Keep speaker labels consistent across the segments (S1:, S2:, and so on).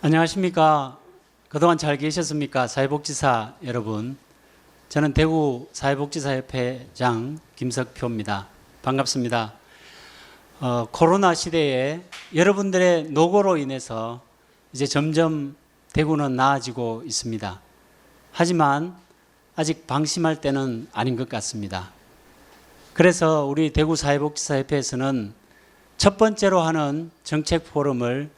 S1: 안녕하십니까. 그동안 잘 계셨습니까? 사회복지사 여러분. 저는 대구 사회복지사협회장 김석표입니다. 반갑습니다. 코로나 시대에 여러분들의 노고로 인해서 이제 점점 대구는 나아지고 있습니다. 하지만 아직 방심할 때는 아닌 것 같습니다. 그래서 우리 대구 사회복지사협회에서는 첫 번째로 하는 정책 포럼을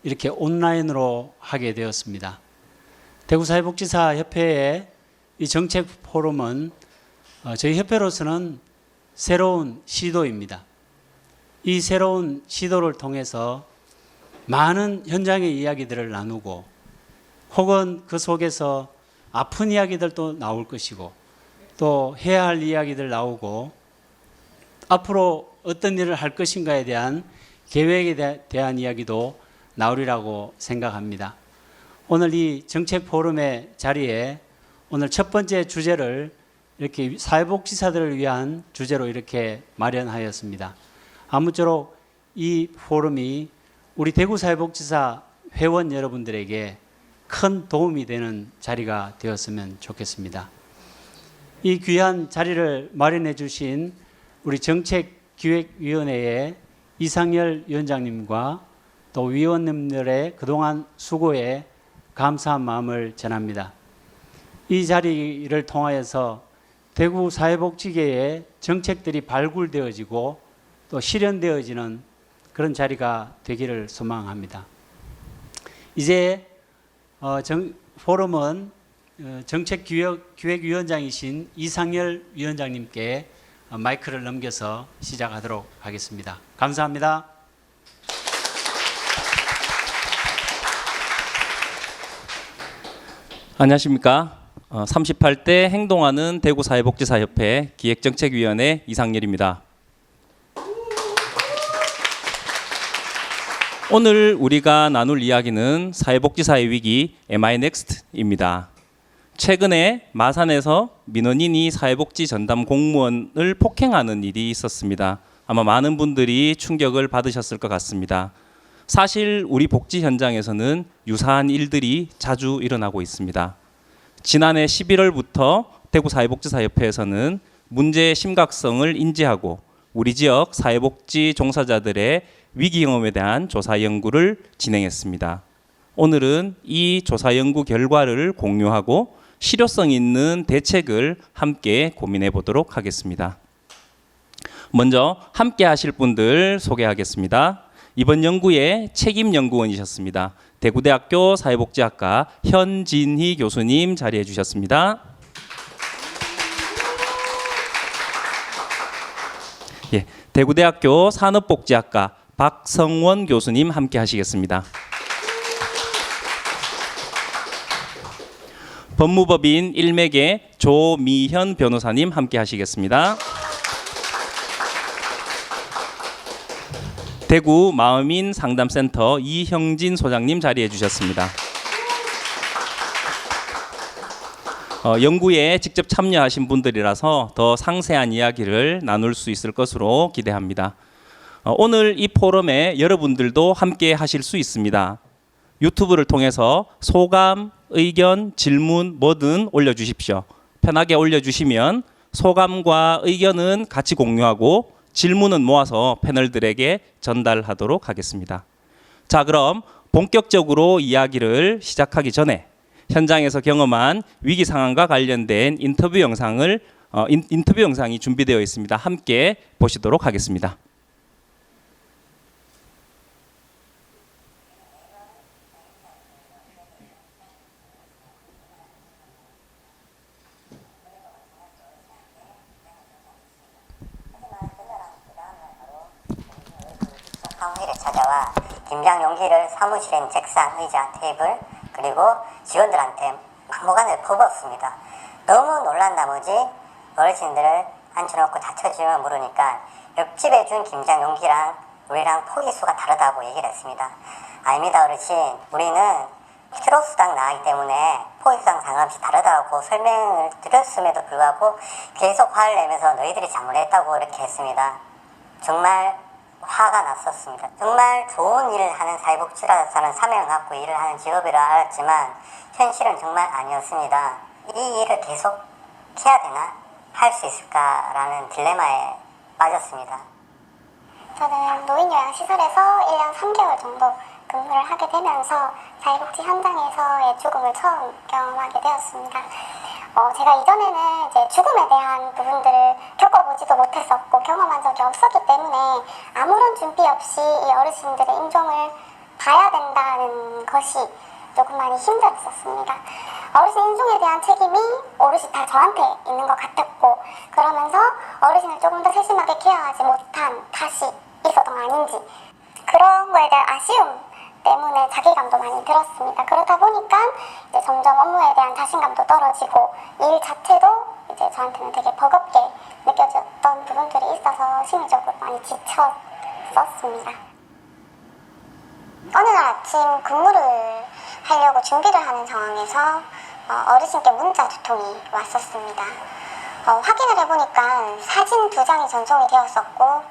S1: 이렇게 온라인으로 하게 되었습니다. 대구사회복지사협회의 이 정책 포럼은 저희 협회로서는 새로운 시도입니다. 이 새로운 시도를 통해서 많은 현장의 이야기들을 나누고 혹은 그 속에서 아픈 이야기들도 나올 것이고 또 해야 할 이야기들 나오고 앞으로 어떤 일을 할 것인가에 대한 계획에 대한 이야기도 나오리라고 생각합니다. 오늘 이 정책 포럼의 자리에 오늘 첫 번째 주제를 이렇게 사회복지사들을 위한 주제로 이렇게 마련하였습니다. 아무쪼록 이 포럼이 우리 대구 사회복지사 회원 여러분들에게 큰 도움이 되는 자리가 되었으면 좋겠습니다. 이 귀한 자리를 마련해 주신 우리 정책기획위원회의 이상열 위원장님과 또 위원님들의 그동안 수고에 감사한 마음을 전합니다. 이 자리를 통하여서 대구 사회복지계의 정책들이 발굴되어지고 또 실현되어지는 그런 자리가 되기를 소망합니다. 이제 포럼은 정책기획위원장이신 이상열 위원장님께 마이크를 넘겨서 시작하도록 하겠습니다. 감사합니다.
S2: 안녕하십니까. 38대 행동하는 대구사회복지사협회 기획정책위원회 이상열입니다. 오늘 우리가 나눌 이야기는 사회복지사의 위기 MINEXT입니다. 최근에 마산에서 민원인이 사회복지 전담 공무원을 폭행하는 일이 있었습니다. 아마 많은 분들이 충격을 받으셨을 것 같습니다. 사실 우리 복지 현장에서는 유사한 일들이 자주 일어나고 있습니다. 지난해 11월부터 대구사회복지사협회에서는 문제의 심각성을 인지하고 우리 지역 사회복지 종사자들의 위기 경험에 대한 조사 연구를 진행했습니다. 오늘은 이 조사 연구 결과를 공유하고 실효성 있는 대책을 함께 고민해 보도록 하겠습니다. 먼저 함께 하실 분들 소개하겠습니다. 이번 연구의 책임 연구원이셨습니다. 대구대학교 사회복지학과 현진희 교수님 자리해 주셨습니다. 예, 대구대학교 산업복지학과 박성원 교수님 함께 하시겠습니다. 법무법인 일맥의 조미현 변호사님 함께 하시겠습니다. 대구 마음인 상담센터 이형진 소장님 자리해 주셨습니다. 연구에 직접 참여하신 분들이라서 더 상세한 이야기를 나눌 수 있을 것으로 기대합니다. 오늘 이 포럼에 여러분들도 함께 하실 수 있습니다. 유튜브를 통해서 소감, 의견, 질문 뭐든 올려주십시오. 편하게 올려주시면 소감과 의견은 같이 공유하고 질문은 모아서 패널들에게 전달하도록 하겠습니다. 자, 그럼 본격적으로 이야기를 시작하기 전에 현장에서 경험한 위기 상황과 관련된 인터뷰 영상이 준비되어 있습니다. 함께 보시도록 하겠습니다.
S3: 회의를 찾아와 김장 용기를 사무실에 있는 책상, 의자, 테이블 그리고 직원들한테 막무가내로 퍼부었습니다. 너무 놀란 나머지 어르신들을 앉혀놓고 다쳐지면 모르니까 옆집에 준 김장 용기랑 우리랑 포기수가 다르다고 얘기를 했습니다. 아닙니다 어르신, 우리는 키로수당 나가기 때문에 포기수당 상관없이 다르다고 설명을 드렸음에도 불구하고 계속 화를 내면서 너희들이 잘못했다고 이렇게 했습니다. 정말 화가 났었습니다. 정말 좋은 일을 하는 사회복지라서 저는 사명을 갖고 일을 하는 직업이라 알았지만 현실은 정말 아니었습니다. 이 일을 계속 해야 되나? 할 수 있을까라는 딜레마에 빠졌습니다.
S4: 저는 노인요양시설에서 1년 3개월 정도 근무를 하게 되면서 사회복지 현장에서의 죽음을 처음 경험하게 되었습니다. 제가 이전에는 이제 죽음에 대한 부분들을 겪어보지도 못했었고 경험한 적이 없었기 때문에 아무런 준비 없이 이 어르신들의 임종을 봐야 된다는 것이 조금 많이 힘들었었습니다. 어르신 임종에 대한 책임이 오롯이 다 저한테 있는 것 같았고, 그러면서 어르신을 조금 더 세심하게 케어하지 못한 탓이 있었던 거 아닌지, 그런 거에 대한 아쉬움 때문에 자괴감도 많이 들었습니다. 그러다 보니까 이제 점점 업무에 대한 자신감도 떨어지고 일 자체도 이제 저한테는 되게 버겁게 느껴졌던 부분들이 있어서 심리적으로 많이 지쳤었습니다. 어느 날 아침 근무를 하려고 준비를 하는 상황에서 어르신께 문자 2통이 왔었습니다. 확인을 해보니까 사진 2장이 전송이 되었었고,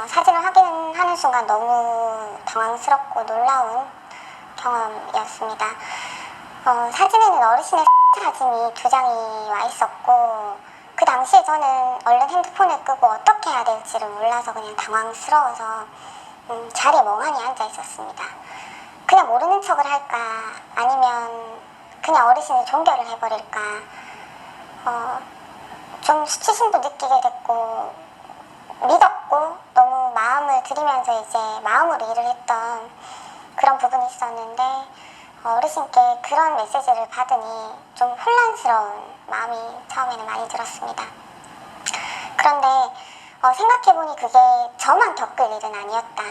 S4: 사진을 확인하는 순간 너무 당황스럽고 놀라운 경험이었습니다. 사진에는 어르신의 사진이 2장이 와 있었고, 그 당시에 저는 얼른 핸드폰을 끄고 어떻게 해야 될지를 몰라서 그냥 당황스러워서 자리에 멍하니 앉아 있었습니다. 그냥 모르는 척을 할까, 아니면 그냥 어르신을 종결을 해버릴까, 좀 수치심도 느끼게 됐고 믿었고 너무 마음을 들이면서 이제 마음으로 일을 했던 그런 부분이 있었는데, 어르신께 그런 메시지를 받으니 좀 혼란스러운 마음이 처음에는 많이 들었습니다. 그런데 생각해보니 그게 저만 겪을 일은 아니었다.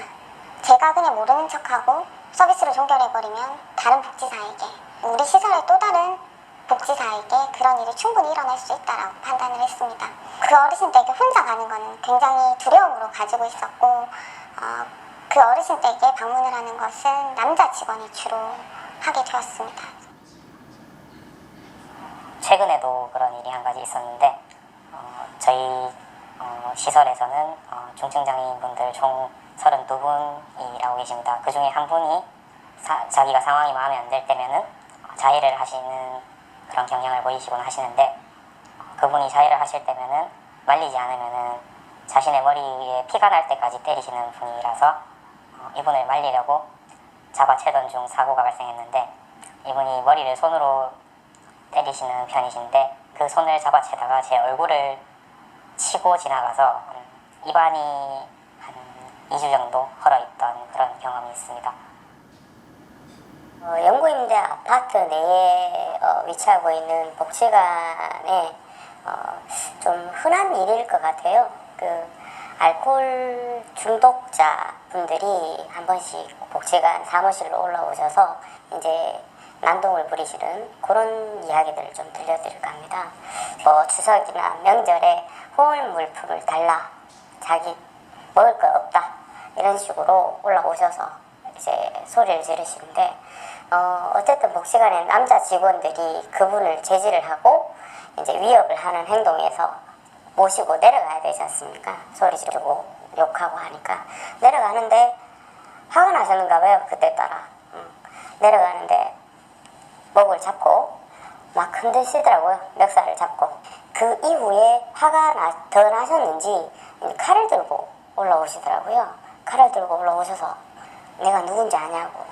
S4: 제가 그냥 모르는 척하고 서비스를 종결해버리면 다른 복지사에게, 우리 시설의 또 다른 복지사에게 그런 일이 충분히 일어날 수 있다라고 판단을 했습니다. 그 어르신 댁에 혼자 가는 거는 굉장히 두려움으로 가지고 있었고, 그 어르신 댁에 방문을 하는 것은 남자 직원이 주로 하게 되었습니다.
S3: 최근에도 그런 일이 한 가지 있었는데, 저희 시설에서는 중증장애인분들 총 32분이 일하고 계십니다. 그 중에 한 분이 자기가 상황이 마음에 안 들 때면은 자해를 하시는 그런 경향을 보이시곤 하시는데, 그분이 자해를 하실 때면은 말리지 않으면은 자신의 머리 위에 피가 날 때까지 때리시는 분이라서 이분을 말리려고 잡아채던 중 사고가 발생했는데, 이분이 머리를 손으로 때리시는 편이신데 그 손을 잡아채다가 제 얼굴을 치고 지나가서 입안이 한 2주 정도 헐어있던 그런 경험이 있습니다. 영구임대 아파트 내에 위치하고 있는 복지관에 좀 흔한 일일 것 같아요. 그 알코올 중독자 분들이 한 번씩 복지관 사무실로 올라오셔서 이제 난동을 부리시는 그런 이야기들을 좀 들려드릴까 합니다. 뭐 추석이나 명절에 호울 물품을 달라, 자기 먹을 거 없다, 이런 식으로 올라오셔서 이제 소리를 지르시는데, 어쨌든 복지관의 남자 직원들이 그분을 제지를 하고 이제 위협을 하는 행동에서 모시고 내려가야 되지 않습니까? 소리 지르고 욕하고 하니까 내려가는데 화가 나셨는가 봐요. 그때 따라 내려가는데 목을 잡고 막 흔드시더라고요. 멱살을 잡고. 그 이후에 화가 더 나셨는지 칼을 들고 올라오시더라고요. 칼을 들고 올라오셔서 내가 누군지 아냐고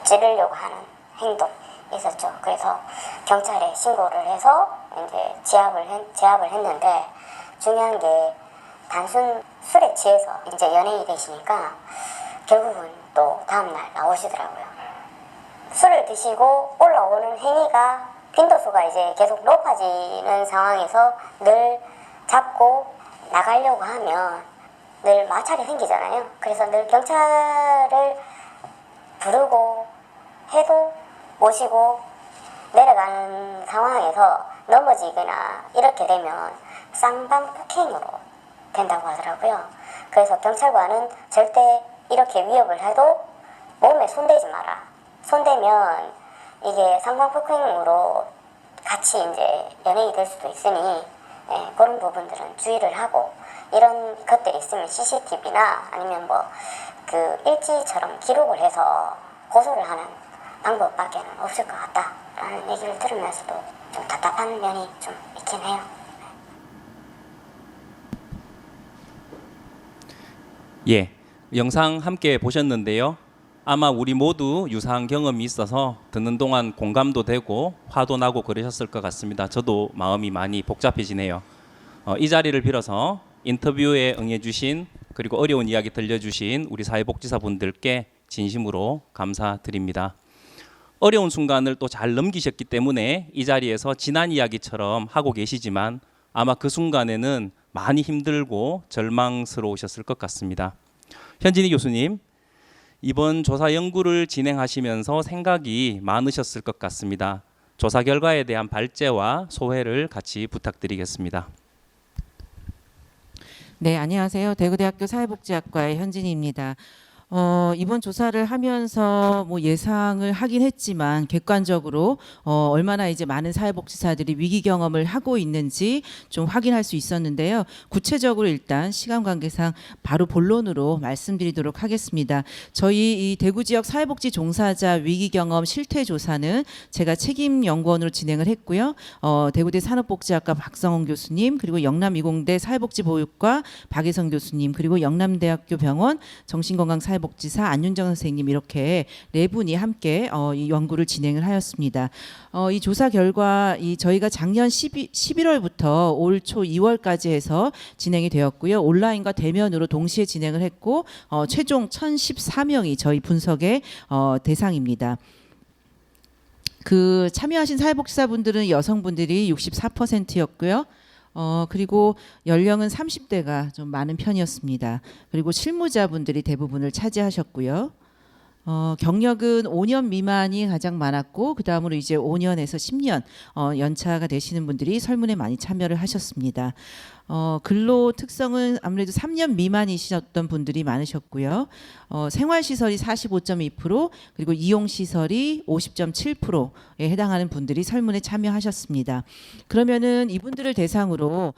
S3: 찌르려고 하는 행동 있었죠. 그래서 경찰에 신고를 해서 이제 제압을 했는데, 중요한 게 단순 술에 취해서 이제 연예인이 되시니까 결국은 또 다음날 나오시더라고요. 술을 드시고 올라오는 행위가 빈도수가 이제 계속 높아지는 상황에서 늘 잡고 나가려고 하면 늘 마찰이 생기잖아요. 그래서 늘 경찰을 부르고 해도 모시고 내려가는 상황에서 넘어지거나 이렇게 되면 쌍방폭행으로 된다고 하더라고요. 그래서 경찰관은 절대 이렇게 위협을 해도 몸에 손대지 마라. 손대면 이게 쌍방폭행으로 같이 이제 연행이 될 수도 있으니 그런 부분들은 주의를 하고 이런 것들이 있으면 CCTV나 아니면 뭐 그 일지처럼 기록을 해서 고소를 하는 방법밖에는 없을 것 같다라는 얘기를 들으면서도 좀 답답한 면이 좀 있긴 해요.
S2: 예, 영상 함께 보셨는데요. 아마 우리 모두 유사한 경험이 있어서 듣는 동안 공감도 되고 화도 나고 그러셨을 것 같습니다. 저도 마음이 많이 복잡해지네요. 이 자리를 빌어서 인터뷰에 응해주신 그리고 어려운 이야기 들려주신 우리 사회복지사분들께 진심으로 감사드립니다. 어려운 순간을 또 잘 넘기셨기 때문에 이 자리에서 지난 이야기처럼 하고 계시지만 아마 그 순간에는 많이 힘들고 절망스러우셨을 것 같습니다. 현진희 교수님, 이번 조사 연구를 진행하시면서 생각이 많으셨을 것 같습니다. 조사 결과에 대한 발제와 소회를 같이 부탁드리겠습니다.
S5: 네, 안녕하세요. 대구대학교 사회복지학과의 현진희입니다. 이번 조사를 하면서 뭐 예상을 하긴 했지만 객관적으로 얼마나 이제 많은 사회복지사들이 위기 경험을 하고 있는지 좀 확인할 수 있었는데요. 구체적으로 일단 시간 관계상 바로 본론으로 말씀드리도록 하겠습니다. 저희 이 대구 지역 사회복지 종사자 위기 경험 실태 조사는 제가 책임 연구원으로 진행을 했고요. 대구대 산업복지학과 박성훈 교수님, 그리고 영남이공대 사회복지보육과 박예성 교수님, 그리고 영남대학교 병원 정신건강사회복지사 안윤정 선생님 이렇게 네 분이 함께 이 연구를 진행을 하였습니다. 이 조사 결과 저희가 작년 11월부터 올 초 2월까지 해서 진행이 되었고요. 온라인과 대면으로 동시에 진행을 했고 최종 1,014명이 저희 분석의 대상입니다. 그 참여하신 사회복지사분들은 여성분들이 64%였고요. 그리고 연령은 30대가 좀 많은 편이었습니다. 그리고 실무자분들이 대부분을 차지하셨고요. 경력은 5년 미만이 가장 많았고 그 다음으로 이제 5년에서 10년 연차가 되시는 분들이 설문에 많이 참여를 하셨습니다. 근로 특성은 아무래도 3년 미만이셨던 분들이 많으셨고요. 생활시설이 45.2%, 그리고 이용시설이 50.7%에 해당하는 분들이 설문에 참여하셨습니다. 그러면은 이분들을 대상으로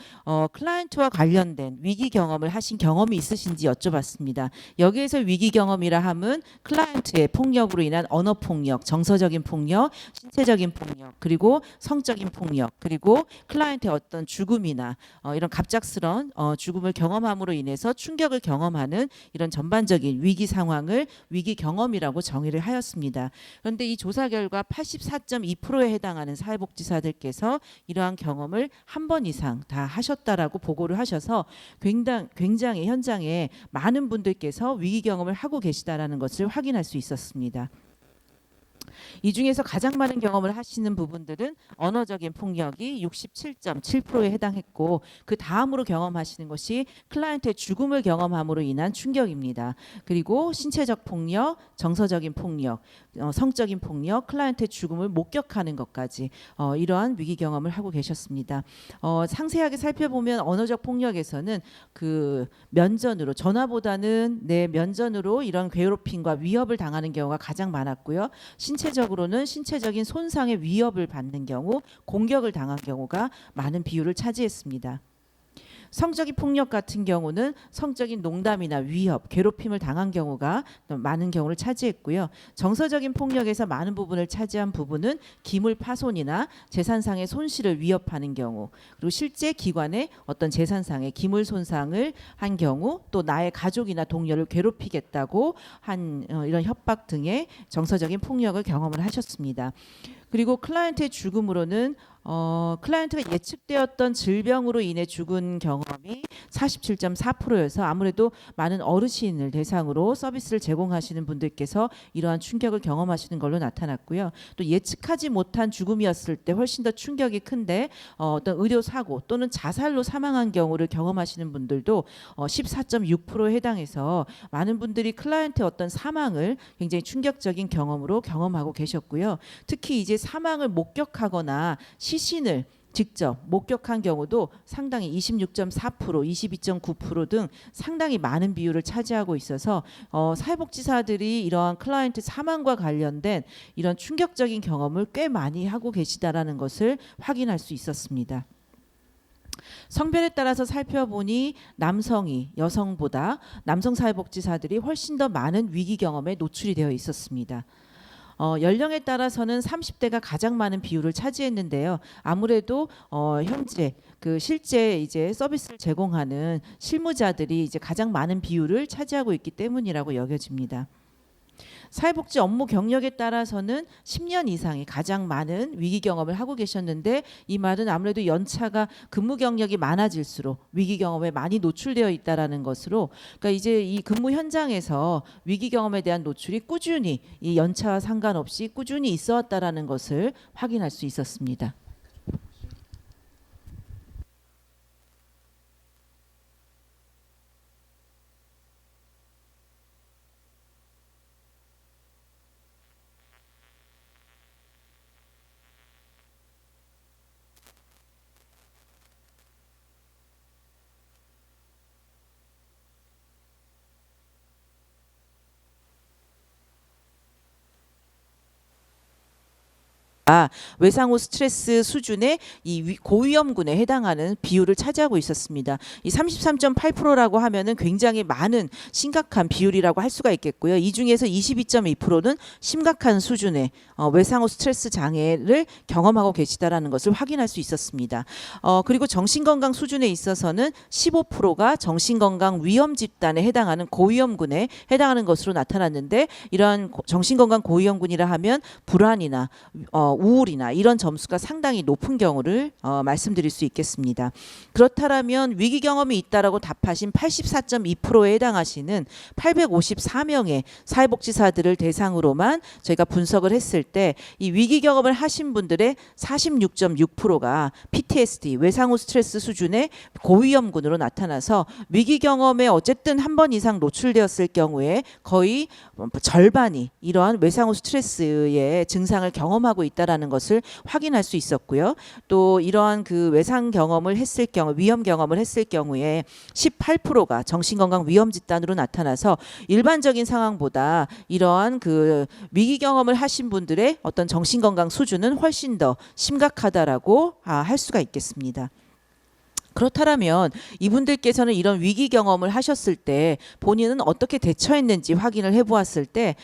S5: 클라이언트와 관련된 위기 경험을 하신 경험이 있으신지 여쭤봤습니다. 여기에서 위기 경험이라 함은 클라이언트의 폭력으로 인한 언어 폭력, 정서적인 폭력, 신체적인 폭력, 그리고 성적인 폭력, 그리고 클라이언트의 어떤 죽음이나 이런 갑작스러운 죽음을 경험함으로 인해서 충격을 경험하는 이런 전반적인 위기 상황을 위기 경험이라고 정의를 하였습니다. 그런데 이 조사 결과 84.2%에 해당하는 사회복지사들께서 이러한 경험을 한 번 이상 다 하셨다라고 보고를 하셔서 굉장히 현장에 많은 분들께서 위기 경험을 하고 계시다라는 것을 확인할 수 있었습니다. 이 중에서 가장 많은 경험을 하시는 부분들은 언어적인 폭력이 67.7%에 해당했고 그 다음으로 경험하시는 것이 클라이언트의 죽음을 경험함으로 인한 충격입니다. 그리고 신체적 폭력, 정서적인 폭력, 성적인 폭력, 클라이언트의 죽음을 목격하는 것까지 이러한 위기 경험을 하고 계셨습니다. 상세하게 살펴보면 언어적 폭력에서는 그 면전으로 전화보다는 내 면전으로 이런 괴롭힘과 위협을 당하는 경우가 가장 많았고요. 신체적으로는 신체적인 손상의 위협을 받는 경우, 공격을 당한 경우가 많은 비율을 차지했습니다. 성적인 폭력 같은 경우는 성적인 농담이나 위협, 괴롭힘을 당한 경우가 많은 경우를 차지했고요. 정서적인 폭력에서 많은 부분을 차지한 부분은 기물 파손이나 재산상의 손실을 위협하는 경우, 그리고 실제 기관의 어떤 재산상의 기물 손상을 한 경우, 또 나의 가족이나 동료를 괴롭히겠다고 한 이런 협박 등의 정서적인 폭력을 경험을 하셨습니다. 그리고 클라이언트의 죽음으로는 클라이언트가 예측되었던 질병으로 인해 죽은 경험이 47.4%여서 아무래도 많은 어르신을 대상으로 서비스를 제공하시는 분들께서 이러한 충격을 경험하시는 걸로 나타났고요. 또 예측하지 못한 죽음이었을 때 훨씬 더 충격이 큰데 어떤 의료사고 또는 자살로 사망한 경우를 경험하시는 분들도 14.6%에 해당해서 많은 분들이 클라이언트의 어떤 사망을 굉장히 충격적인 경험으로 경험하고 계셨고요. 특히 이제 사망을 목격하거나 시신을 직접 목격한 경우도 상당히 26.4%, 22.9% 등 상당히 많은 비율을 차지하고 있어서 사회복지사들이 이러한 클라이언트 사망과 관련된 이런 충격적인 경험을 꽤 많이 하고 계시다라는 것을 확인할 수 있었습니다. 성별에 따라서 살펴보니 남성이 여성보다 남성 사회복지사들이 훨씬 더 많은 위기 경험에 노출이 되어 있었습니다. 연령에 따라서는 30대가 가장 많은 비율을 차지했는데요. 아무래도 현재 그 실제 이제 서비스를 제공하는 실무자들이 이제 가장 많은 비율을 차지하고 있기 때문이라고 여겨집니다. 사회복지 업무 경력에 따라서는 10년 이상이 가장 많은 위기 경험을 하고 계셨는데, 이 말은 아무래도 연차가 근무 경력이 많아질수록 위기 경험에 많이 노출되어 있다라는 것으로, 그러니까 이제 이 근무 현장에서 위기 경험에 대한 노출이 꾸준히 이 연차와 상관없이 꾸준히 있어 왔다라는 것을 확인할 수 있었습니다. 외상 후 스트레스 수준의 이 고위험군에 해당하는 비율을 차지하고 있었습니다. 이 33.8%라고 하면은 굉장히 많은 심각한 비율이라고 할 수가 있겠고요. 이 중에서 22.2%는 심각한 수준의 외상 후 스트레스 장애를 경험하고 계시다라는 것을 확인할 수 있었습니다. 그리고 정신건강 수준에 있어서는 15%가 정신건강 위험 집단에 해당하는 고위험군에 해당하는 것으로 나타났는데, 이러한 정신건강 고위험군이라 하면 불안이나 우울이나 이런 점수가 상당히 높은 경우를 말씀드릴 수 있겠습니다. 그렇다면 위기 경험이 있다라고 답하신 84.2%에 해당하시는 854명의 사회복지사들을 대상으로만 저희가 분석을 했을 때, 이 위기 경험을 하신 분들의 46.6%가 PTSD, 외상 후 스트레스 수준의 고위험군으로 나타나서 위기 경험에 어쨌든 한 번 이상 노출되었을 경우에 거의 절반이 이러한 외상 후 스트레스의 증상을 경험하고 있다라는 것을 확인할 수 있었고요. 또 이러한 그 외상 경험을 했을 경우, 위험 경험을 했을 경우에 18%가 정신건강 위험 집단으로 나타나서 일반적인 상황보다 이러한 그 위기 경험을 하신 분들의 어떤 정신건강 수준은 훨씬 더 심각하다라고 할 수가 있겠습니다. 그렇다면 이분들께서는 이런 위기 경험을 하셨을 때 본인은 어떻게 대처했는지 확인을 해보았을 때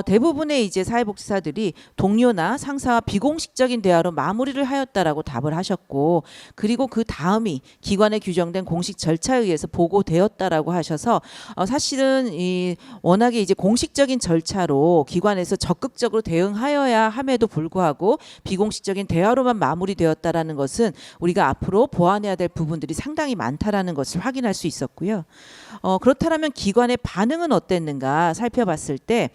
S5: 대부분의 이제 사회복지사들이 동료나 상사와 비공식적인 대화로 마무리를 하였다라고 답을 하셨고, 그리고 그 다음이 기관에 규정된 공식 절차에 의해서 보고되었다라고 하셔서 사실은 이 워낙에 이제 공식적인 절차로 기관에서 적극적으로 대응하여야 함에도 불구하고 비공식적인 대화로만 마무리되었다라는 것은 우리가 앞으로 보완해야 될 부분들이 상당히 많다라는 것을 확인할 수 있었고요. 그렇다면 기관의 반응은 어땠는가 살펴봤을 때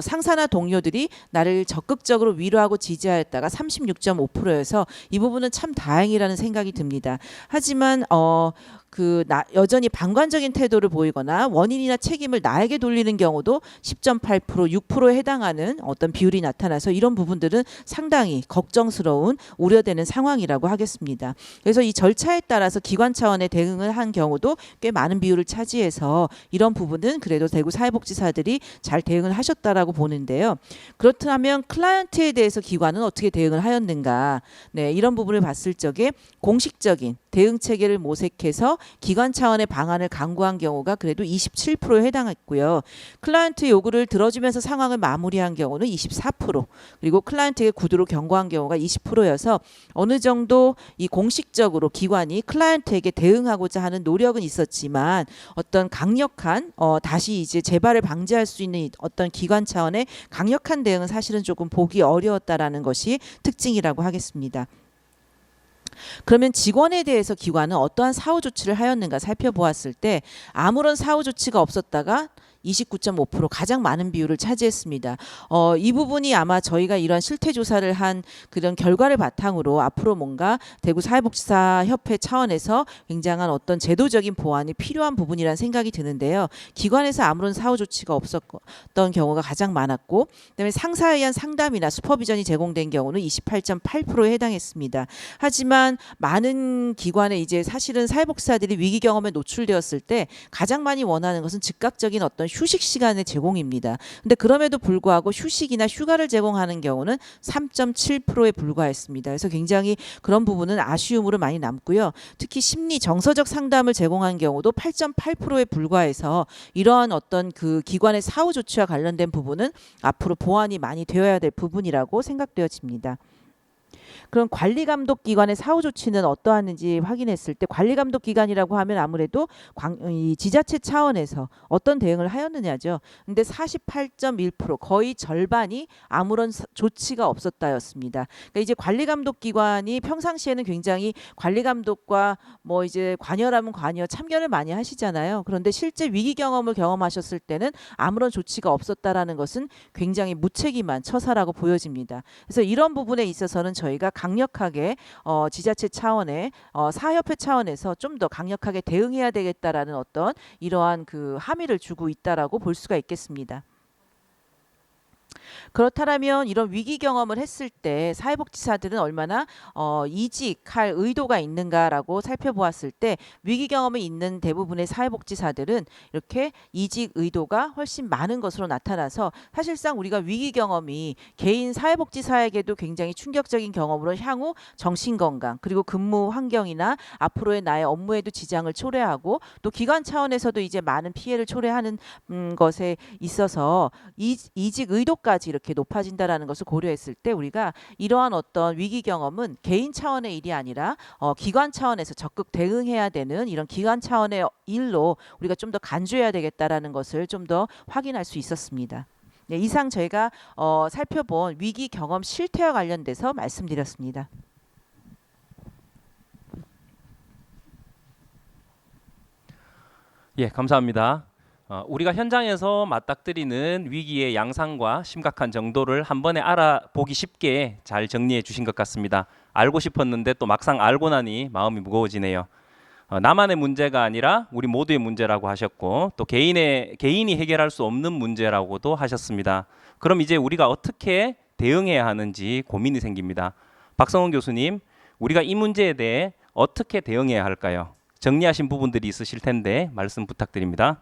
S5: 상사나 동료들이 나를 적극적으로 위로하고 지지하였다가 36.5%여서 이 부분은 참 다행이라는 생각이 듭니다. 하지만 여전히 방관적인 태도를 보이거나 원인이나 책임을 나에게 돌리는 경우도 10.8%, 6%에 해당하는 어떤 비율이 나타나서 이런 부분들은 상당히 걱정스러운 우려되는 상황이라고 하겠습니다. 그래서 이 절차에 따라서 기관 차원의 대응을 한 경우도 꽤 많은 비율을 차지해서 이런 부분은 그래도 대구 사회복지사들이 잘 대응을 하셨다라고 보는데요. 그렇다면 클라이언트에 대해서 기관은 어떻게 대응을 하였는가? 네, 이런 부분을 봤을 적에 공식적인 대응 체계를 모색해서 기관 차원의 방안을 강구한 경우가 그래도 27%에 해당했고요. 클라이언트 요구를 들어주면서 상황을 마무리한 경우는 24%, 그리고 클라이언트에게 구두로 경고한 경우가 20%여서 어느 정도 이 공식적으로 기관이 클라이언트에게 대응하고자 하는 노력은 있었지만 어떤 강력한 다시 이제 재발을 방지할 수 있는 어떤 기관 차원의 강력한 대응은 사실은 조금 보기 어려웠다라는 것이 특징이라고 하겠습니다. 그러면 직원에 대해서 기관은 어떠한 사후 조치를 하였는가 살펴보았을 때 아무런 사후 조치가 없었다가 29.5% 가장 많은 비율을 차지했습니다. 이 부분이 아마 저희가 이런 실태 조사를 한 그런 결과를 바탕으로 앞으로 뭔가 대구 사회복지사 협회 차원에서 굉장한 어떤 제도적인 보완이 필요한 부분이라는 생각이 드는데요. 기관에서 아무런 사후 조치가 없었던 경우가 가장 많았고, 그다음에 상사에 의한 상담이나 슈퍼비전이 제공된 경우는 28.8%에 해당했습니다. 하지만 많은 기관에 이제 사실은 사회복지사들이 위기 경험에 노출되었을 때 가장 많이 원하는 것은 즉각적인 어떤 휴식 시간의 제공입니다. 근데 그럼에도 불구하고 휴식이나 휴가를 제공하는 경우는 3.7%에 불과했습니다. 그래서 굉장히 그런 부분은 아쉬움으로 많이 남고요. 특히 심리 정서적 상담을 제공한 경우도 8.8%에 불과해서 이러한 어떤 그 기관의 사후 조치와 관련된 부분은 앞으로 보완이 많이 되어야 될 부분이라고 생각되어집니다. 그럼 관리 감독 기관의 사후 조치는 어떠한지 확인했을 때 관리 감독 기관이라고 하면 아무래도 이 지자체 차원에서 어떤 대응을 하였느냐죠. 근데 48.1% 거의 절반이 아무런 조치가 없었다였습니다. 그러니까 이제 관리 감독 기관이 평상시에는 굉장히 관리 감독과 뭐 이제 관여라면 관여 참견을 많이 하시잖아요. 그런데 실제 위기 경험을 경험하셨을 때는 아무런 조치가 없었다라는 것은 굉장히 무책임한 처사라고 보여집니다. 그래서 이런 부분에 있어서는 저희가 강력하게 지자체 차원의 사협회 차원에서 좀 더 강력하게 대응해야 되겠다라는 어떤 이러한 그 함의를 주고 있다라고 볼 수가 있겠습니다. 그렇다면 이런 위기 경험을 했을 때 사회복지사들은 얼마나 이직할 의도가 있는가라고 살펴보았을 때 위기 경험이 있는 대부분의 사회복지사들은 이렇게 이직 의도가 훨씬 많은 것으로 나타나서 사실상 우리가 위기 경험이 개인 사회복지사에게도 굉장히 충격적인 경험으로 향후 정신건강 그리고 근무 환경이나 앞으로의 나의 업무에도 지장을 초래하고 또 기관 차원에서도 이제 많은 피해를 초래하는 것에 있어서 이직 의도까지 이렇게 높아진다라는 것을 고려했을 때 우리가 이러한 어떤 위기 경험은 개인 차원의 일이 아니라 기관 차원에서 적극 대응해야 되는 이런 기관 차원의 일로 우리가 좀 더 간주해야 되겠다라는 것을 좀 더 확인할 수 있었습니다. 네, 이상 저희가 살펴본 위기 경험 실태와 관련돼서 말씀드렸습니다.
S2: 예, 감사합니다. 우리가 현장에서 맞닥뜨리는 위기의 양상과 심각한 정도를 한 번에 알아보기 쉽게 잘 정리해 주신 것 같습니다. 알고 싶었는데 또 막상 알고 나니 마음이 무거워지네요. 나만의 문제가 아니라 우리 모두의 문제라고 하셨고 또 개인이 해결할 수 없는 문제라고도 하셨습니다. 그럼 이제 우리가 어떻게 대응해야 하는지 고민이 생깁니다. 박성원 교수님, 우리가 이 문제에 대해 어떻게 대응해야 할까요? 정리하신 부분들이 있으실 텐데 말씀 부탁드립니다.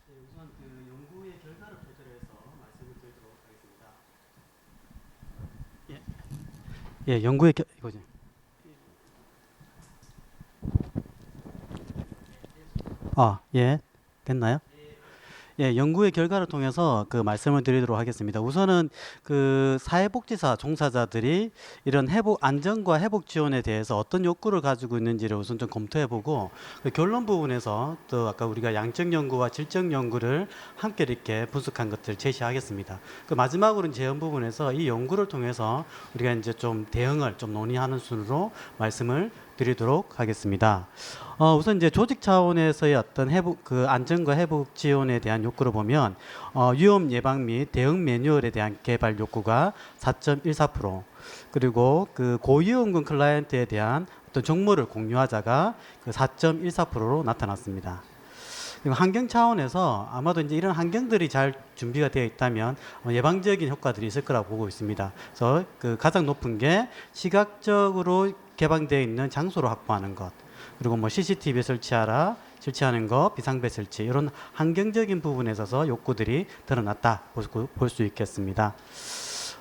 S1: 우선 그 연구의 결과를 토대로 해서 말씀을 드리도록 하겠습니다. 예, 연구의 이거죠. 예, 됐나요? 예, 연구의 결과를 통해서 그 말씀을 드리도록 하겠습니다. 우선은 그 사회복지사 종사자들이 이런 안전과 회복 지원에 대해서 어떤 욕구를 가지고 있는지를 우선 좀 검토해보고 그 결론 부분에서 또 아까 우리가 양적 연구와 질적 연구를 함께 이렇게 분석한 것들 제시하겠습니다. 그 마지막으로는 재현 부분에서 이 연구를 통해서 우리가 이제 좀 대응을 좀 논의하는 순으로 말씀을 드리도록 하겠습니다. 우선 이제 조직 차원에서의 어떤 안전과 회복 지원에 대한 욕구를 보면 위험 예방 및 대응 매뉴얼에 대한 개발 욕구가 4.14%, 그리고 그 고위험군 클라이언트에 대한 어떤 정보를 공유하자가 그 4.14%로 나타났습니다. 그리고 환경 차원에서 아마도 이제 이런 환경들이 잘 준비가 되어 있다면 예방적인 효과들이 있을 거라고 보고 있습니다. 그래서 그 가장 높은 게 시각적으로 개방되어 있는 장소를 확보하는 것, 그리고 뭐 CCTV 설치하는 것, 비상배 설치, 이런 환경적인 부분에 있어서 욕구들이 드러났다 볼 수 있겠습니다.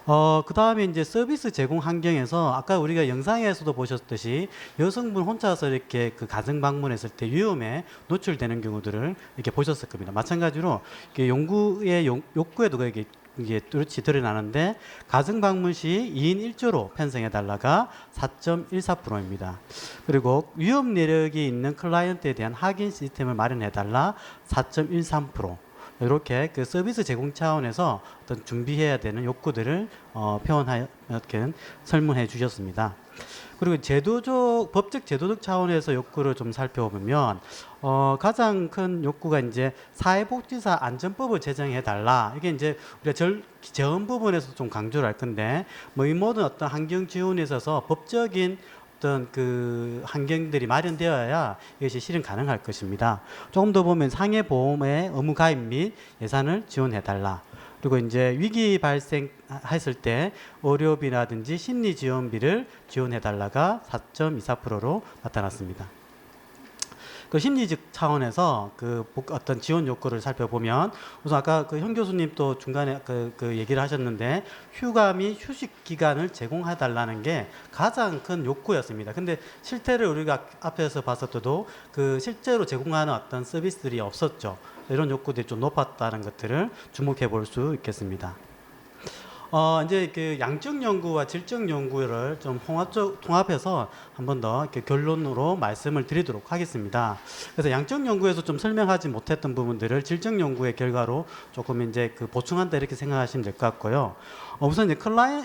S1: 그 다음에 이제 서비스 제공 환경에서 아까 우리가 영상에서도 보셨듯이 여성분 혼자서 이렇게 그 가정 방문했을 때 위험에 노출되는 경우들을 이렇게 보셨을 겁니다. 마찬가지로 연구의 욕구에도 이게 뚜렷이 드러나는데 가정 방문 시 2인 1조로 편성해 달라가 4.14%입니다. 그리고 위험 내력이 있는 클라이언트에 대한 확인 시스템을 마련해 달라 4.13%. 이렇게 그 서비스 제공 차원에서 어떤 준비해야 되는 욕구들을 표현하여 이렇게 설문해 주셨습니다. 그리고 법적 제도적 차원에서 욕구를 좀 살펴보면 가장 큰 욕구가 이제 사회복지사 안전법을 제정해 달라. 이게 이제 우리가 재원 부분에서 좀 강조를 할 건데 뭐 이 모든 어떤 환경 지원에 있어서 법적인 어떤 그 환경들이 마련되어야 이것이 실현 가능할 것입니다. 조금 더 보면 상해보험의 의무 가입 및 예산을 지원해달라. 그리고 이제 위기 발생했을 때 의료비라든지 심리 지원비를 지원해달라가 4.24%로 나타났습니다. 그 심리적 차원에서 어떤 지원 욕구를 살펴보면 우선 아까 그 현 교수님 또 중간에 그 얘기를 하셨는데 휴가 및 휴식 기간을 제공해 달라는 게 가장 큰 욕구였습니다. 근데 실태를 우리가 앞에서 봤었어도 그 실제로 제공하는 어떤 서비스들이 없었죠. 이런 욕구들이 좀 높았다는 것들을 주목해 볼 수 있겠습니다. 이제 그 양적 연구와 질적 연구를 좀 통합해서 한 번 더 이렇게 결론으로 말씀을 드리도록 하겠습니다. 그래서 양적 연구에서 좀 설명하지 못했던 부분들을 질적 연구의 결과로 조금 이제 그 보충한다 이렇게 생각하시면 될 것 같고요. 우선 이제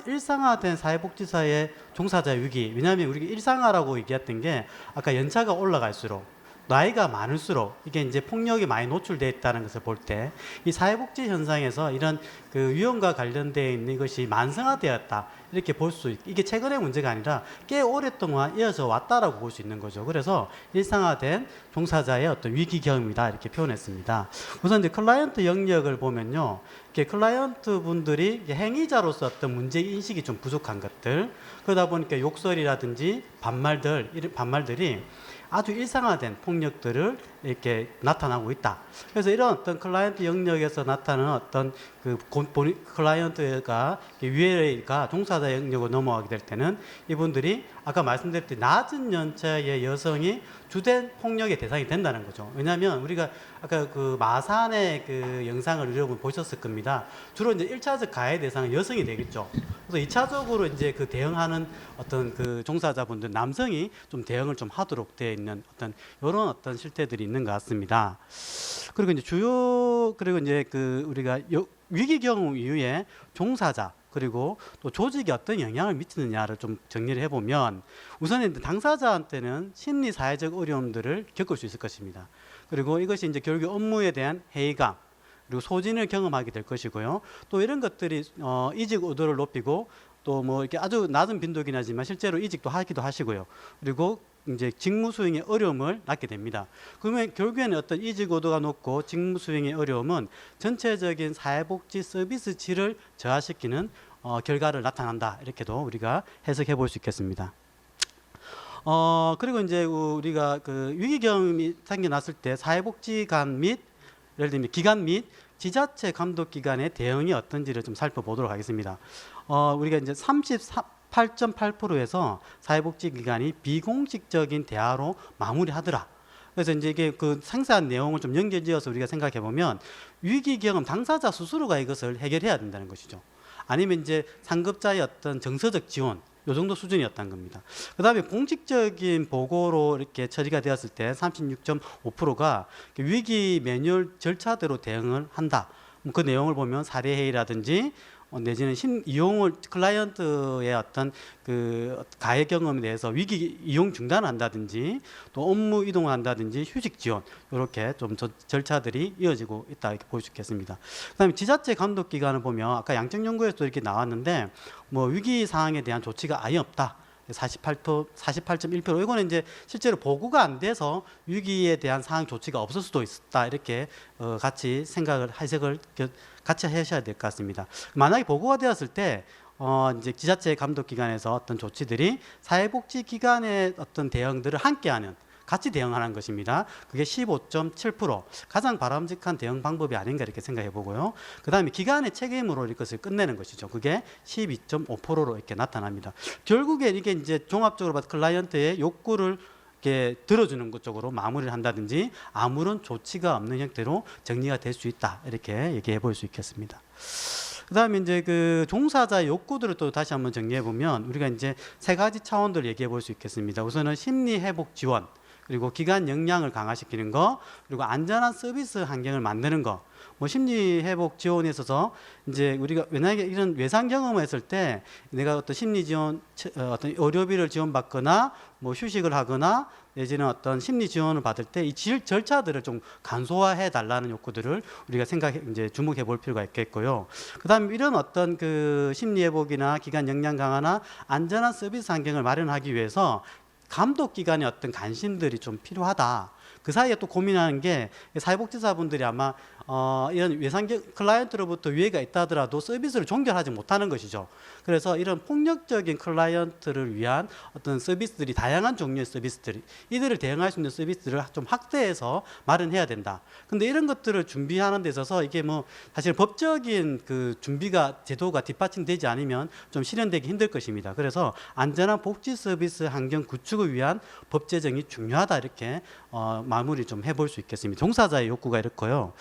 S1: 일상화된 사회복지사의 종사자 위기, 왜냐하면 우리가 일상화라고 얘기했던 게 아까 연차가 올라갈수록 나이가 많을수록 이게 이제 폭력이 많이 노출되어 있다는 것을 볼 때 이 사회복지 현상에서 이런 그 위험과 관련되어 있는 것이 만성화되었다 이렇게 볼 수 이게 최근의 문제가 아니라 꽤 오랫동안 이어져 왔다라고 볼 수 있는 거죠. 그래서 일상화된 종사자의 어떤 위기 경험이다 이렇게 표현했습니다. 우선 이제 클라이언트 영역을 보면요, 이렇게 클라이언트 분들이 행위자로서 어떤 문제 인식이 좀 부족한 것들, 그러다 보니까 욕설이라든지 반말들이 아주 일상화된 폭력들을 이렇게 나타나고 있다. 그래서 이런 어떤 클라이언트 영역에서 나타나는 어떤 그 클라이언트가 위에가 종사자 영역으로 넘어가게 될 때는 이분들이 아까 말씀드렸듯이 낮은 연차의 여성이 주된 폭력의 대상이 된다는 거죠. 왜냐하면 우리가 아까 그 마산의 그 영상을 여러분 보셨을 겁니다. 주로 이제 1차적 가해 대상은 여성이 되겠죠. 그래서 2차적으로 이제 그 대응하는 어떤 그 종사자분들 남성이 좀 대응을 좀 하도록 되어 있는 어떤 이런 어떤 실태들이 있는 것 같습니다. 그리고 이제 그리고 이제 그 우리가 위기 경험 이후에 종사자 그리고 또 조직에 어떤 영향을 미치느냐를 좀 정리를 해보면 우선 당사자한테는 심리 사회적 어려움들을 겪을 수 있을 것입니다. 그리고 이것이 이제 결국 업무에 대한 회의감 그리고 소진을 경험하게 될 것이고요. 또 이런 것들이 이직 의도를 높이고 또 뭐 이렇게 아주 낮은 빈도긴 하지만 실제로 이직도 하기도 하시고요. 그리고 이제 직무 수행의 어려움을 낳게 됩니다. 그러면 결국에는 어떤 이직 의도가 높고 직무 수행의 어려움은 전체적인 사회복지 서비스 질을 저하시키는 결과를 나타난다. 이렇게도 우리가 해석해 볼 수 있겠습니다. 그리고 이제 우리가 그 위기 경험이 생겨났을 때 사회복지관 및 예를 들면 기관 및 지자체 감독 기관의 대응이 어떤지를 좀 살펴보도록 하겠습니다. 우리가 이제 38.8%에서 사회복지기관이 비공식적인 대화로 마무리하더라. 그래서 이제 이게 그 상세한 내용을 좀 연결지어서 우리가 생각해 보면 위기 경험 당사자 스스로가 이것을 해결해야 된다는 것이죠. 아니면 이제 상급자의 어떤 정서적 지원, 요 정도 수준이었다는 겁니다. 그 다음에 공식적인 보고로 이렇게 처리가 되었을 때 36.5%가 위기 매뉴얼 절차대로 대응을 한다. 그 내용을 보면 사례회의라든지 내지는 이용을 클라이언트의 어떤 그 가해 경험에 대해서 위기 이용 중단을 한다든지 또 업무 이동을 한다든지 휴직 지원 이렇게 좀 절차들이 이어지고 있다 이렇게 볼 수 있겠습니다. 그다음에 지자체 감독 기관을 보면 아까 양적 연구에서도 이렇게 나왔는데 뭐 위기 상황에 대한 조치가 아예 없다. 48.1% 이거는 이제 실제로 보고가 안 돼서 위기에 대한 상황 조치가 없을 수도 있다 이렇게 같이 해석을 같이 하셔야 될 것 같습니다. 만약에 보고가 되었을 때 이제 지자체 감독 기관에서 어떤 조치들이 사회복지 기관의 어떤 대응들을 함께하는 같이 대응하는 것입니다. 그게 15.7% 가장 바람직한 대응 방법이 아닌가 이렇게 생각해 보고요. 그 다음에 기관의 책임으로 이것을 끝내는 것이죠. 그게 12.5%로 이렇게 나타납니다. 결국에 이게 이제 종합적으로 봐도 클라이언트의 욕구를 이렇게 들어주는 것 쪽으로 마무리를 한다든지 아무런 조치가 없는 형태로 정리가 될 수 있다 이렇게 얘기해 볼 수 있겠습니다. 그다음에 이제 그 종사자 욕구들을 또 다시 한번 정리해 보면 우리가 이제 세 가지 차원들 얘기해 볼 수 있겠습니다. 우선은 심리 회복 지원, 그리고 기관 역량을 강화시키는 거, 그리고 안전한 서비스 환경을 만드는 거. 뭐 심리 회복 지원에 있어서 이제 우리가 만약에 이런 외상 경험을 했을 때 내가 어떤 심리 지원 어떤 의료비를 지원받거나 뭐 휴식을 하거나 내지는 어떤 심리 지원을 받을 때 이 절차들을 좀 간소화해 달라는 욕구들을 우리가 이제 주목해 볼 필요가 있겠고요. 그다음에 이런 어떤 그 심리 회복이나 기관 역량 강화나 안전한 서비스 환경을 마련하기 위해서 감독 기관의 어떤 관심들이 좀 필요하다. 그 사이에 또 고민하는 게 사회복지사분들이 아마 이런 외상 클라이언트로부터 위해가 있다 하더라도 서비스를 종결하지 못하는 것이죠. 그래서 이런 폭력적인 클라이언트를 위한 어떤 서비스들이 다양한 종류의 서비스들이 이들을 대응할 수 있는 서비스들을 좀 확대해서 마련해야 된다. 근데 이런 것들을 준비하는 데 있어서 이게 뭐 사실 법적인 그 준비가 제도가 뒷받침되지 않으면 좀 실현되기 힘들 것입니다. 그래서 안전한 복지 서비스 환경 구축을 위한 법 제정이 중요하다 이렇게 마무리 좀 해볼 수 있겠습니다. 종사자의 욕구가 이렇고요.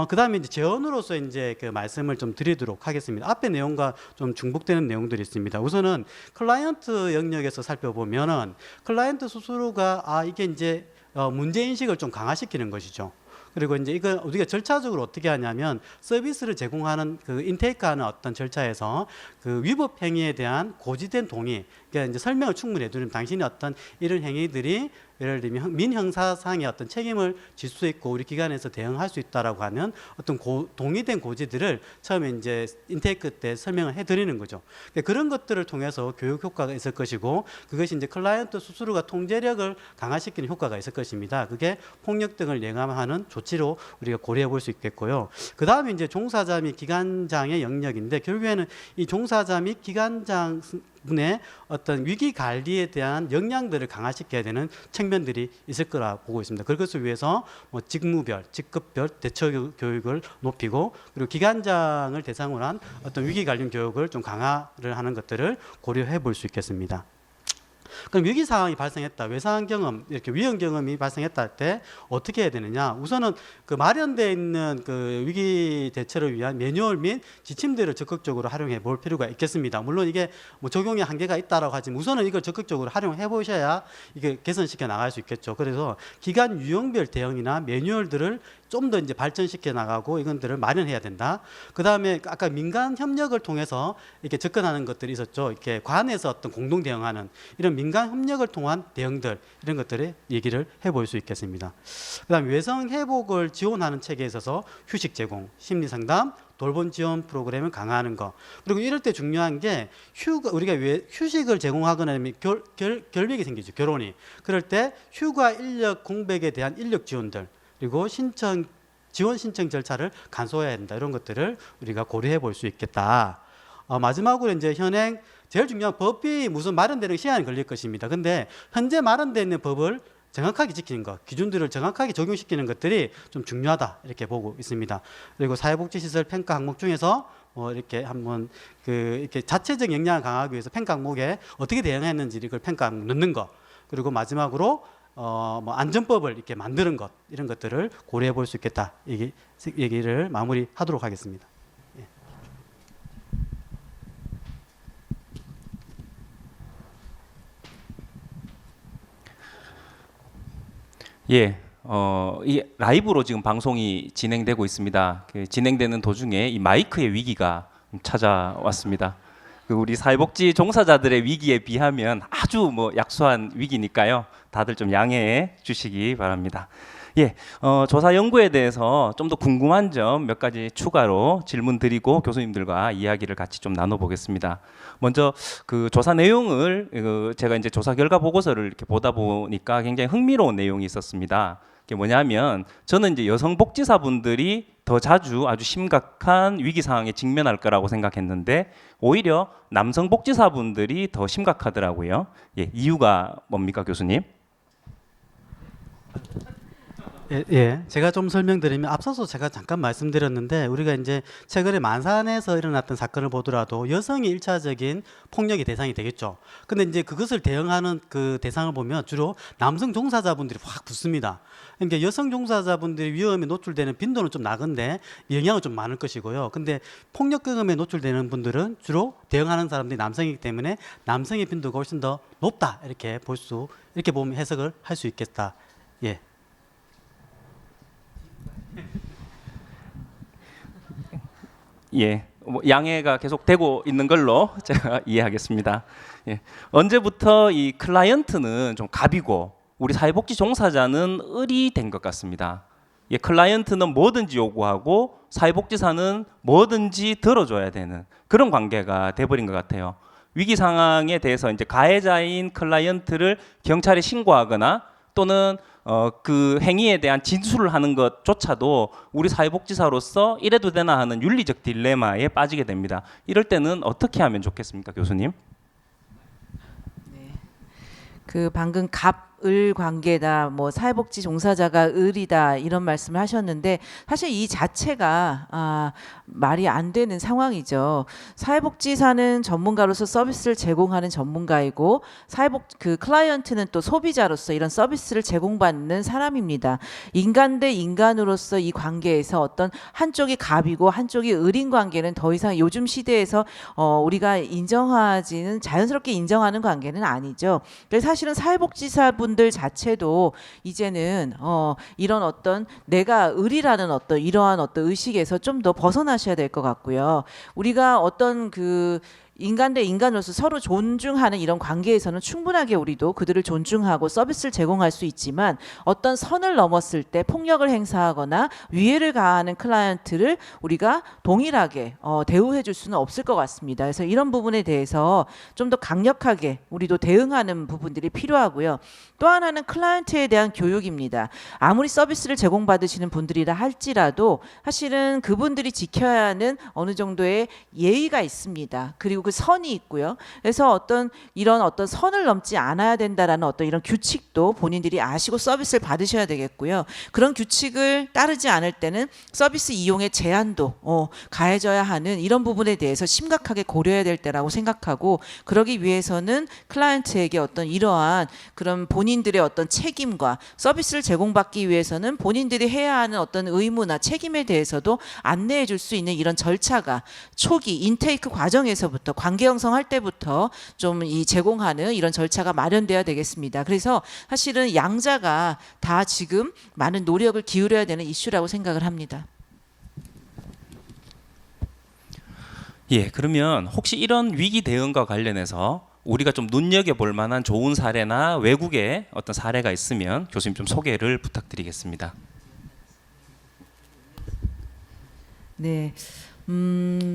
S1: 그다음에 이제 제언으로서 이제 그 말씀을 좀 드리도록 하겠습니다. 앞에 내용과 좀 중복되는 내용들이 있습니다. 우선은 클라이언트 영역에서 살펴보면은 클라이언트 스스로가 이게 이제 문제 인식을 좀 강화시키는 것이죠. 그리고 이제 이걸 우리가 절차적으로 어떻게 하냐면 서비스를 제공하는 그 인테이크하는 어떤 절차에서 그 위법 행위에 대한 고지된 동의, 그러니까 이제 설명을 충분히 해두면 당신이 어떤 이런 행위들이 예를 들면 민형사상의 어떤 책임을 질 수 있고 우리 기관에서 대응할 수 있다라고 하는 어떤 동의된 고지들을 처음에 이제 인테이크 때 설명을 해드리는 거죠. 그러니까 그런 것들을 통해서 교육 효과가 있을 것이고 그것이 이제 클라이언트 스스로가 통제력을 강화시키는 효과가 있을 것입니다. 그게 폭력 등을 예감하는 조치로 우리가 고려해 볼 수 있겠고요. 그 다음에 이제 종사자 및 기관장의 영역인데 결국에는 이 종사자 및 기관장 분의 어떤 위기 관리에 대한 역량들을 강화시켜야 되는 측면들이 있을 거라 보고 있습니다. 그것을 위해서 뭐 직무별, 직급별 대처 교육을 높이고 그리고 기관장을 대상으로 한 어떤 위기 관련 교육을 좀 강화를 하는 것들을 고려해 볼 수 있겠습니다. 그럼 위기 상황이 발생했다, 외상 경험, 이렇게 위험 경험이 발생했다 할 때 어떻게 해야 되느냐? 우선은 그 마련되어 있는 그 위기 대처를 위한 매뉴얼 및 지침들을 적극적으로 활용해 볼 필요가 있겠습니다. 물론 이게 뭐 적용에 한계가 있다라고 하지만 우선은 이걸 적극적으로 활용해 보셔야 이게 개선시켜 나갈 수 있겠죠. 그래서 기관 유형별 대응이나 매뉴얼들을 좀 더 이제 발전시켜 나가고 이것들을 마련해야 된다. 그 다음에 아까 민간 협력을 통해서 이렇게 접근하는 것들이 있었죠. 이렇게 관에서 어떤 공동 대응하는 이런 민간 협력을 통한 대응들 이런 것들을 얘기를 해볼 수 있겠습니다. 그 다음에 외상 회복을 지원하는 체계에 있어서 휴식 제공, 심리 상담, 돌봄 지원 프로그램을 강화하는 거. 그리고 이럴 때 중요한 게 우리가 왜 휴식을 제공하거나 하면 결백이 생기죠. 결혼이. 그럴 때 휴가 인력 공백에 대한 인력 지원들 그리고 지원 신청 절차를 간소화해야 된다. 이런 것들을 우리가 고려해 볼 수 있겠다. 마지막으로 이제 현행 제일 중요한 법이 무슨 마련되는 시간이 걸릴 것입니다. 근데 현재 마련되어 있는 법을 정확하게 지키는 것, 기준들을 정확하게 적용시키는 것들이 좀 중요하다 이렇게 보고 있습니다. 그리고 사회복지시설 평가 항목 중에서 이렇게 한번 이렇게 자체적 역량을 강화하기 위해서 평가 항목에 어떻게 대응했는지 이걸 평가 항목 넣는 것, 그리고 마지막으로 뭐 안전법을 이렇게 만드는 것 이런 것들을 고려해 볼 수 있겠다 얘기를 마무리하도록 하겠습니다.
S2: 예, 이 라이브로 지금 방송이 진행되고 있습니다. 그 진행되는 도중에 이 마이크의 위기가 찾아왔습니다. 우리 사회복지 종사자들의 위기에 비하면 아주 뭐 약소한 위기니까요. 다들 좀 양해해 주시기 바랍니다. 예, 조사 연구에 대해서 좀 더 궁금한 점 몇 가지 추가로 질문 드리고 교수님들과 이야기를 같이 좀 나눠보겠습니다. 먼저 그 조사 내용을 제가 이제 조사 결과 보고서를 이렇게 보다 보니까 굉장히 흥미로운 내용이 있었습니다. 그게 뭐냐면 저는 이제 여성 복지사분들이 더 자주 아주 심각한 위기 상황에 직면할 거라고 생각했는데 오히려 남성 복지사분들이 더 심각하더라고요. 예, 이유가 뭡니까, 교수님?
S1: 예, 제가 좀 설명드리면 앞서서 제가 잠깐 말씀드렸는데 우리가 이제 최근에 만산에서 일어났던 사건을 보더라도 여성이 1차적인 폭력의 대상이 되겠죠. 근데 이제 그것을 대응하는 그 대상을 보면 주로 남성 종사자분들이 확 붙습니다. 그러니까 여성 종사자분들이 위험에 노출되는 빈도는 좀 작은데 영향은 좀 많을 것이고요. 근데 폭력 경험에 노출되는 분들은 주로 대응하는 사람들이 남성이기 때문에 남성의 빈도가 훨씬 더 높다 이렇게 이렇게 보면 해석을 할 수 있겠다. 예.
S2: 예, 뭐 양해가 계속 되고 있는 걸로 제가 이해하겠습니다. 예, 언제부터 이 클라이언트는 좀 갑이고 우리 사회복지 종사자는 을이 된 것 같습니다. 예, 클라이언트는 뭐든지 요구하고 사회복지사는 뭐든지 들어줘야 되는 그런 관계가 돼버린 것 같아요. 위기 상황에 대해서 이제 가해자인 클라이언트를 경찰에 신고하거나 또는 그 행위에 대한 진술을 하는 것조차도 우리 사회복지사로서 이래도 되나 하는 윤리적 딜레마에 빠지게 됩니다. 이럴 때는 어떻게 하면 좋겠습니까, 교수님?
S5: 그 방금 갑을 관계다, 뭐 사회복지 종사자가 을이다 이런 말씀을 하셨는데 사실 이 자체가 말이 안 되는 상황이죠. 사회복지사는 전문가로서 서비스를 제공하는 전문가이고 그 클라이언트는 또 소비자로서 이런 서비스를 제공받는 사람입니다. 인간 대 인간으로서 이 관계에서 어떤 한쪽이 갑이고 한쪽이 을인 관계는 더 이상 요즘 시대에서 우리가 인정하지는 자연스럽게 인정하는 관계는 아니죠. 그래서 사실은 사회복지사분들 자체도 이제는 이런 어떤 내가 을이라는 어떤 이러한 어떤 의식에서 좀 더 벗어나셔야 될 것 같고요. 우리가 어떤 그 인간 대 인간으로서 서로 존중하는 이런 관계에서는 충분하게 우리도 그들을 존중하고 서비스를 제공할 수 있지만 어떤 선을 넘었을 때 폭력을 행사하거나 위해를 가하는 클라이언트를 우리가 동일하게 대우해 줄 수는 없을 것 같습니다. 그래서 이런 부분에 대해서 좀 더 강력하게 우리도 대응하는 부분들이 필요하고요. 또 하나는 클라이언트에 대한 교육입니다. 아무리 서비스를 제공받으시는 분들이라 할지라도 사실은 그분들이 지켜야 하는 어느 정도의 예의가 있습니다. 그리고 그 선이 있고요. 그래서 어떤 이런 어떤 선을 넘지 않아야 된다라는 어떤 이런 규칙도 본인들이 아시고 서비스를 받으셔야 되겠고요. 그런 규칙을 따르지 않을 때는 서비스 이용의 제한도 가해져야 하는 이런 부분에 대해서 심각하게 고려해야 될 때라고 생각하고 그러기 위해서는 클라이언트에게 어떤 이러한 그런 본인들의 어떤 책임과 서비스를 제공받기 위해서는 본인들이 해야 하는 어떤 의무나 책임에 대해서도 안내해 줄 수 있는 이런 절차가 초기 인테이크 과정에서부터 관계 형성할 때부터 좀 이 제공하는 이런 절차가 마련돼야 되겠습니다. 그래서 사실은 양자가 다 지금 많은 노력을 기울여야 되는 이슈라고 생각을 합니다.
S2: 예, 그러면 혹시 이런 위기 대응과 관련해서 우리가 좀 눈여겨볼 만한 좋은 사례나 외국의 어떤 사례가 있으면 교수님 좀 소개를 부탁드리겠습니다.
S5: 네.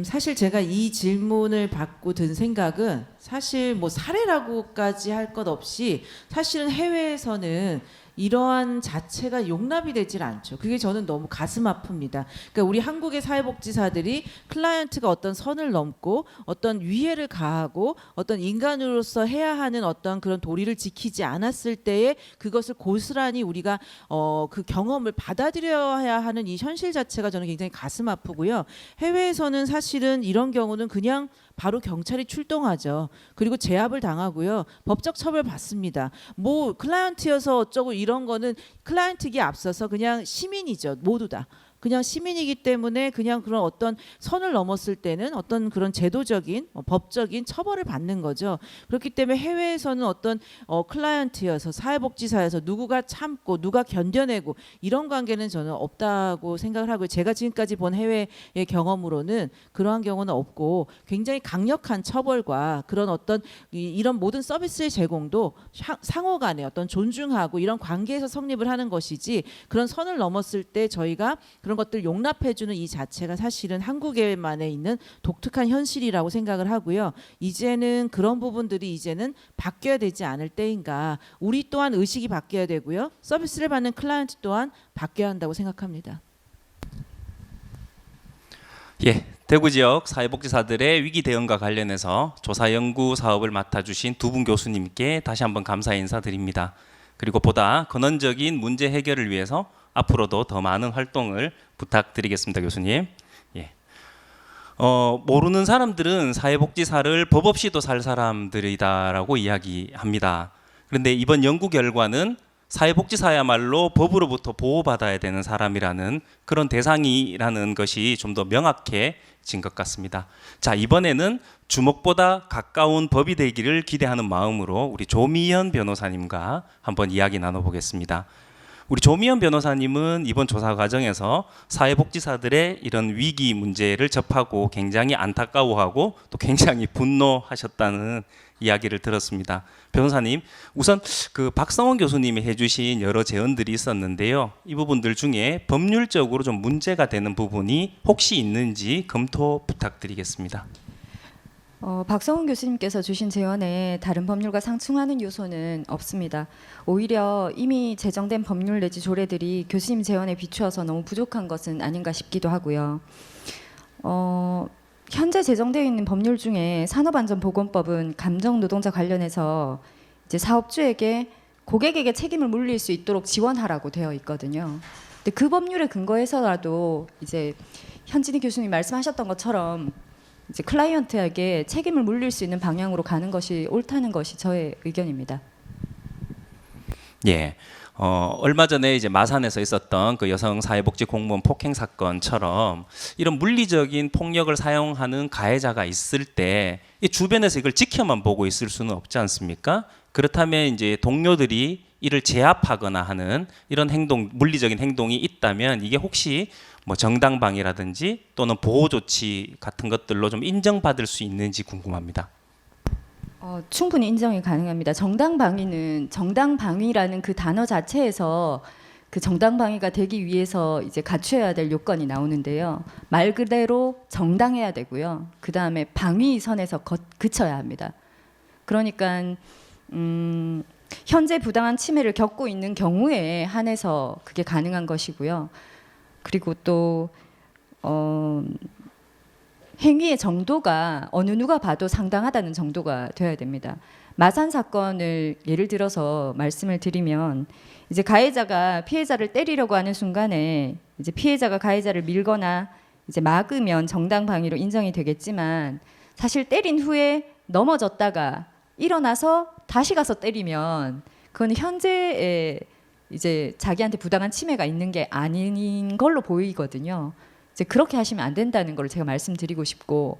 S5: 사실 제가 이 질문을 받고 든 생각은 사실 뭐 사례라고까지 할 것 없이 사실은 해외에서는 이러한 자체가 용납이 되질 않죠. 그게 저는 너무 가슴 아픕니다. 그러니까 우리 한국의 사회복지사들이 클라이언트가 어떤 선을 넘고 어떤 위해를 가하고 어떤 인간으로서 해야 하는 어떤 그런 도리를 지키지 않았을 때에 그것을 고스란히 우리가 그 경험을 받아들여야 하는 이 현실 자체가 저는 굉장히 가슴 아프고요. 해외에서는 사실은 이런 경우는 그냥 바로 경찰이 출동하죠. 그리고 제압을 당하고요. 법적 처벌 받습니다. 뭐 클라이언트여서 어쩌고 이런 거는 클라이언트기에 앞서서 그냥 시민이죠. 모두 다. 그냥 시민이기 때문에 그냥 그런 어떤 선을 넘었을 때는 어떤 그런 제도적인 법적인 처벌을 받는 거죠. 그렇기 때문에 해외에서는 어떤 클라이언트여서 사회복지사여서 누구가 참고 누가 견뎌내고 이런 관계는 저는 없다고 생각을 하고요. 제가 지금까지 본 해외의 경험으로는 그러한 경우는 없고 굉장히 강력한 처벌과 그런 어떤 이런 모든 서비스의 제공도 상호 간에 어떤 존중하고 이런 관계에서 성립을 하는 것이지 그런 선을 넘었을 때 저희가 그런 것들 용납해주는 이 자체가 사실은 한국에만에 있는 독특한 현실이라고 생각을 하고요. 이제는 그런 부분들이 이제는 바뀌어야 되지 않을 때인가. 우리 또한 의식이 바뀌어야 되고요. 서비스를 받는 클라이언트 또한 바뀌어야 한다고 생각합니다.
S2: 예, 대구 지역 사회복지사들의 위기 대응과 관련해서 조사 연구 사업을 맡아주신 두 분 교수님께 다시 한번 감사의 인사드립니다. 그리고 보다 근원적인 문제 해결을 위해서 앞으로도 더 많은 활동을 부탁드리겠습니다, 교수님. 예. 모르는 사람들은 사회복지사를 법 없이도 살 사람들이다라고 이야기합니다. 그런데 이번 연구 결과는 사회복지사야말로 법으로부터 보호받아야 되는 사람이라는 그런 대상이라는 것이 좀 더 명확해진 것 같습니다. 자, 이번에는 주먹보다 가까운 법이 되기를 기대하는 마음으로 우리 조미연 변호사님과 한번 이야기 나눠보겠습니다. 우리 조미연 변호사님은 이번 조사 과정에서 사회복지사들의 이런 위기 문제를 접하고 굉장히 안타까워하고 또 굉장히 분노하셨다는 이야기를 들었습니다. 변호사님, 우선 그 박성원 교수님이 해주신 여러 제언들이 있었는데요. 이 부분들 중에 법률적으로 좀 문제가 되는 부분이 혹시 있는지 검토 부탁드리겠습니다.
S6: 박성훈 교수님께서 주신 제언에 다른 법률과 상충하는 요소는 없습니다. 오히려 이미 제정된 법률 내지 조례들이 교수님 제언에 비추어서 너무 부족한 것은 아닌가 싶기도 하고요. 현재 제정되어 있는 법률 중에 산업안전보건법은 감정노동자 관련해서 이제 사업주에게 고객에게 책임을 물릴 수 있도록 지원하라고 되어 있거든요. 근데 그 법률에 근거해서라도 이제 현진희 교수님 말씀하셨던 것처럼 이제 클라이언트에게 책임을 물릴 수 있는 방향으로 가는 것이 옳다는 것이 저의 의견입니다.
S2: 예. 얼마 전에 이제 마산에서 있었던 그 여성사회복지 공무원 폭행 사건처럼 이런 물리적인 폭력을 사용하는 가해자가 있을 때 이 주변에서 이걸 지켜만 보고 있을 수는 없지 않습니까? 그렇다면 이제 동료들이 이를 제압하거나 하는 이런 행동, 물리적인 행동이 있다면 이게 혹시 뭐 정당방위라든지 또는 보호 조치 같은 것들로 좀 인정받을 수 있는지 궁금합니다.
S6: 충분히 인정이 가능합니다. 정당방위는 정당방위라는 그 단어 자체에서 그 정당방위가 되기 위해서 이제 갖춰야 될 요건이 나오는데요. 말 그대로 정당해야 되고요. 그 다음에 방위 선에서 그쳐야 합니다. 그러니까 현재 부당한 침해를 겪고 있는 경우에 한해서 그게 가능한 것이고요. 그리고 또 행위의 정도가 어느 누가 봐도 상당하다는 정도가 되어야 됩니다. 마산 사건을 예를 들어서 말씀을 드리면 이제 가해자가 피해자를 때리려고 하는 순간에 이제 피해자가 가해자를 밀거나 이제 막으면 정당방위로 인정이 되겠지만 사실 때린 후에 넘어졌다가 일어나서 다시 가서 때리면 그건 현재의 이제 자기한테 부당한 침해가 있는 게 아닌 걸로 보이거든요. 이제 그렇게 하시면 안 된다는 걸 제가 말씀드리고 싶고,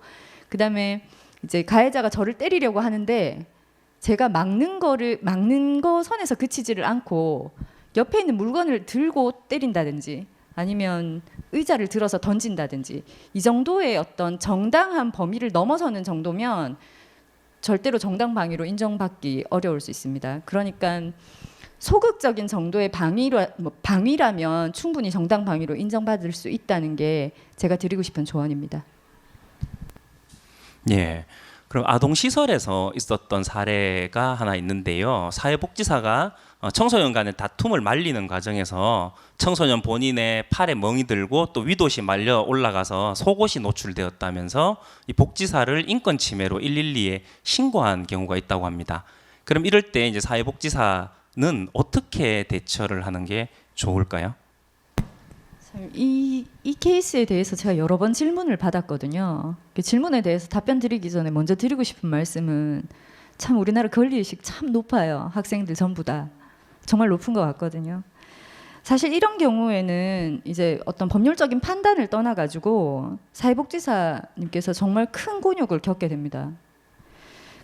S6: 그다음에 이제 가해자가 저를 때리려고 하는데 제가 막는 거 선에서 그치지를 않고 옆에 있는 물건을 들고 때린다든지 아니면 의자를 들어서 던진다든지 이 정도의 어떤 정당한 범위를 넘어서는 정도면 절대로 정당방위로 인정받기 어려울 수 있습니다. 그러니까 소극적인 정도의 방위라면 충분히 정당방위로 인정받을 수 있다는 게 제가 드리고 싶은 조언입니다.
S2: 예. 그럼 아동시설에서 있었던 사례가 하나 있는데요. 사회복지사가 청소년 간의 다툼을 말리는 과정에서 청소년 본인의 팔에 멍이 들고 또 위옷이 말려 올라가서 속옷이 노출되었다면서 이 복지사를 인권 침해로 112에 신고한 경우가 있다고 합니다. 그럼 이럴 때 이제 사회복지사는 어떻게 대처를 하는 게 좋을까요?
S6: 이 케이스에 대해서 제가 여러 번 질문을 받았거든요. 그 질문에 대해서 답변 드리기 전에 먼저 드리고 싶은 말씀은 참 우리나라 권리의식 참 높아요. 학생들 전부 다 정말 높은 것 같거든요. 사실 이런 경우에는 이제 어떤 법률적인 판단을 떠나가지고 사회복지사님께서 정말 큰 곤욕을 겪게 됩니다.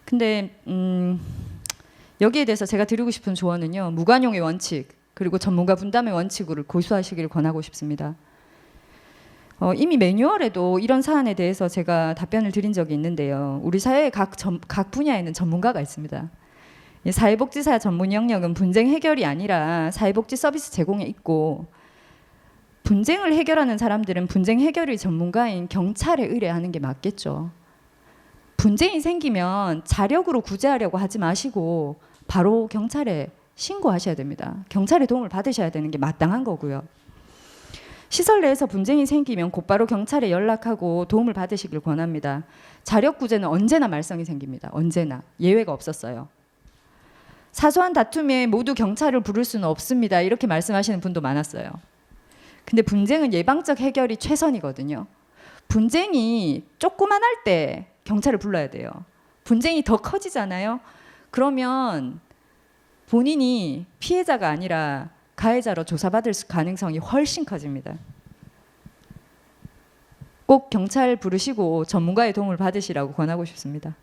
S6: 근데 여기에 대해서 제가 드리고 싶은 조언은요. 무관용의 원칙 그리고 전문가 분담의 원칙을 고수하시길 권하고 싶습니다. 이미 매뉴얼에도 이런 사안에 대해서 제가 답변을 드린 적이 있는데요. 우리 사회의 각 분야에는 전문가가 있습니다. 사회복지사 전문 영역은 분쟁 해결이 아니라 사회복지 서비스 제공에 있고, 분쟁을 해결하는 사람들은 분쟁 해결의 전문가인 경찰에 의뢰하는 게 맞겠죠. 분쟁이 생기면 자력으로 구제하려고 하지 마시고 바로 경찰에 신고하셔야 됩니다. 경찰의 도움을 받으셔야 되는 게 마땅한 거고요. 시설 내에서 분쟁이 생기면 곧바로 경찰에 연락하고 도움을 받으시길 권합니다. 자력 구제는 언제나 말썽이 생깁니다. 언제나. 예외가 없었어요. 사소한 다툼에 모두 경찰을 부를 수는 없습니다. 이렇게 말씀하시는 분도 많았어요. 근데 분쟁은 예방적 해결이 최선이거든요. 분쟁이 조그만할 때 경찰을 불러야 돼요. 분쟁이 더 커지잖아요. 그러면 본인이 피해자가 아니라 가해자로 조사받을 가능성이 훨씬 커집니다. 꼭 경찰 부르시고 전문가의 도움을 받으시라고 권하고 싶습니다.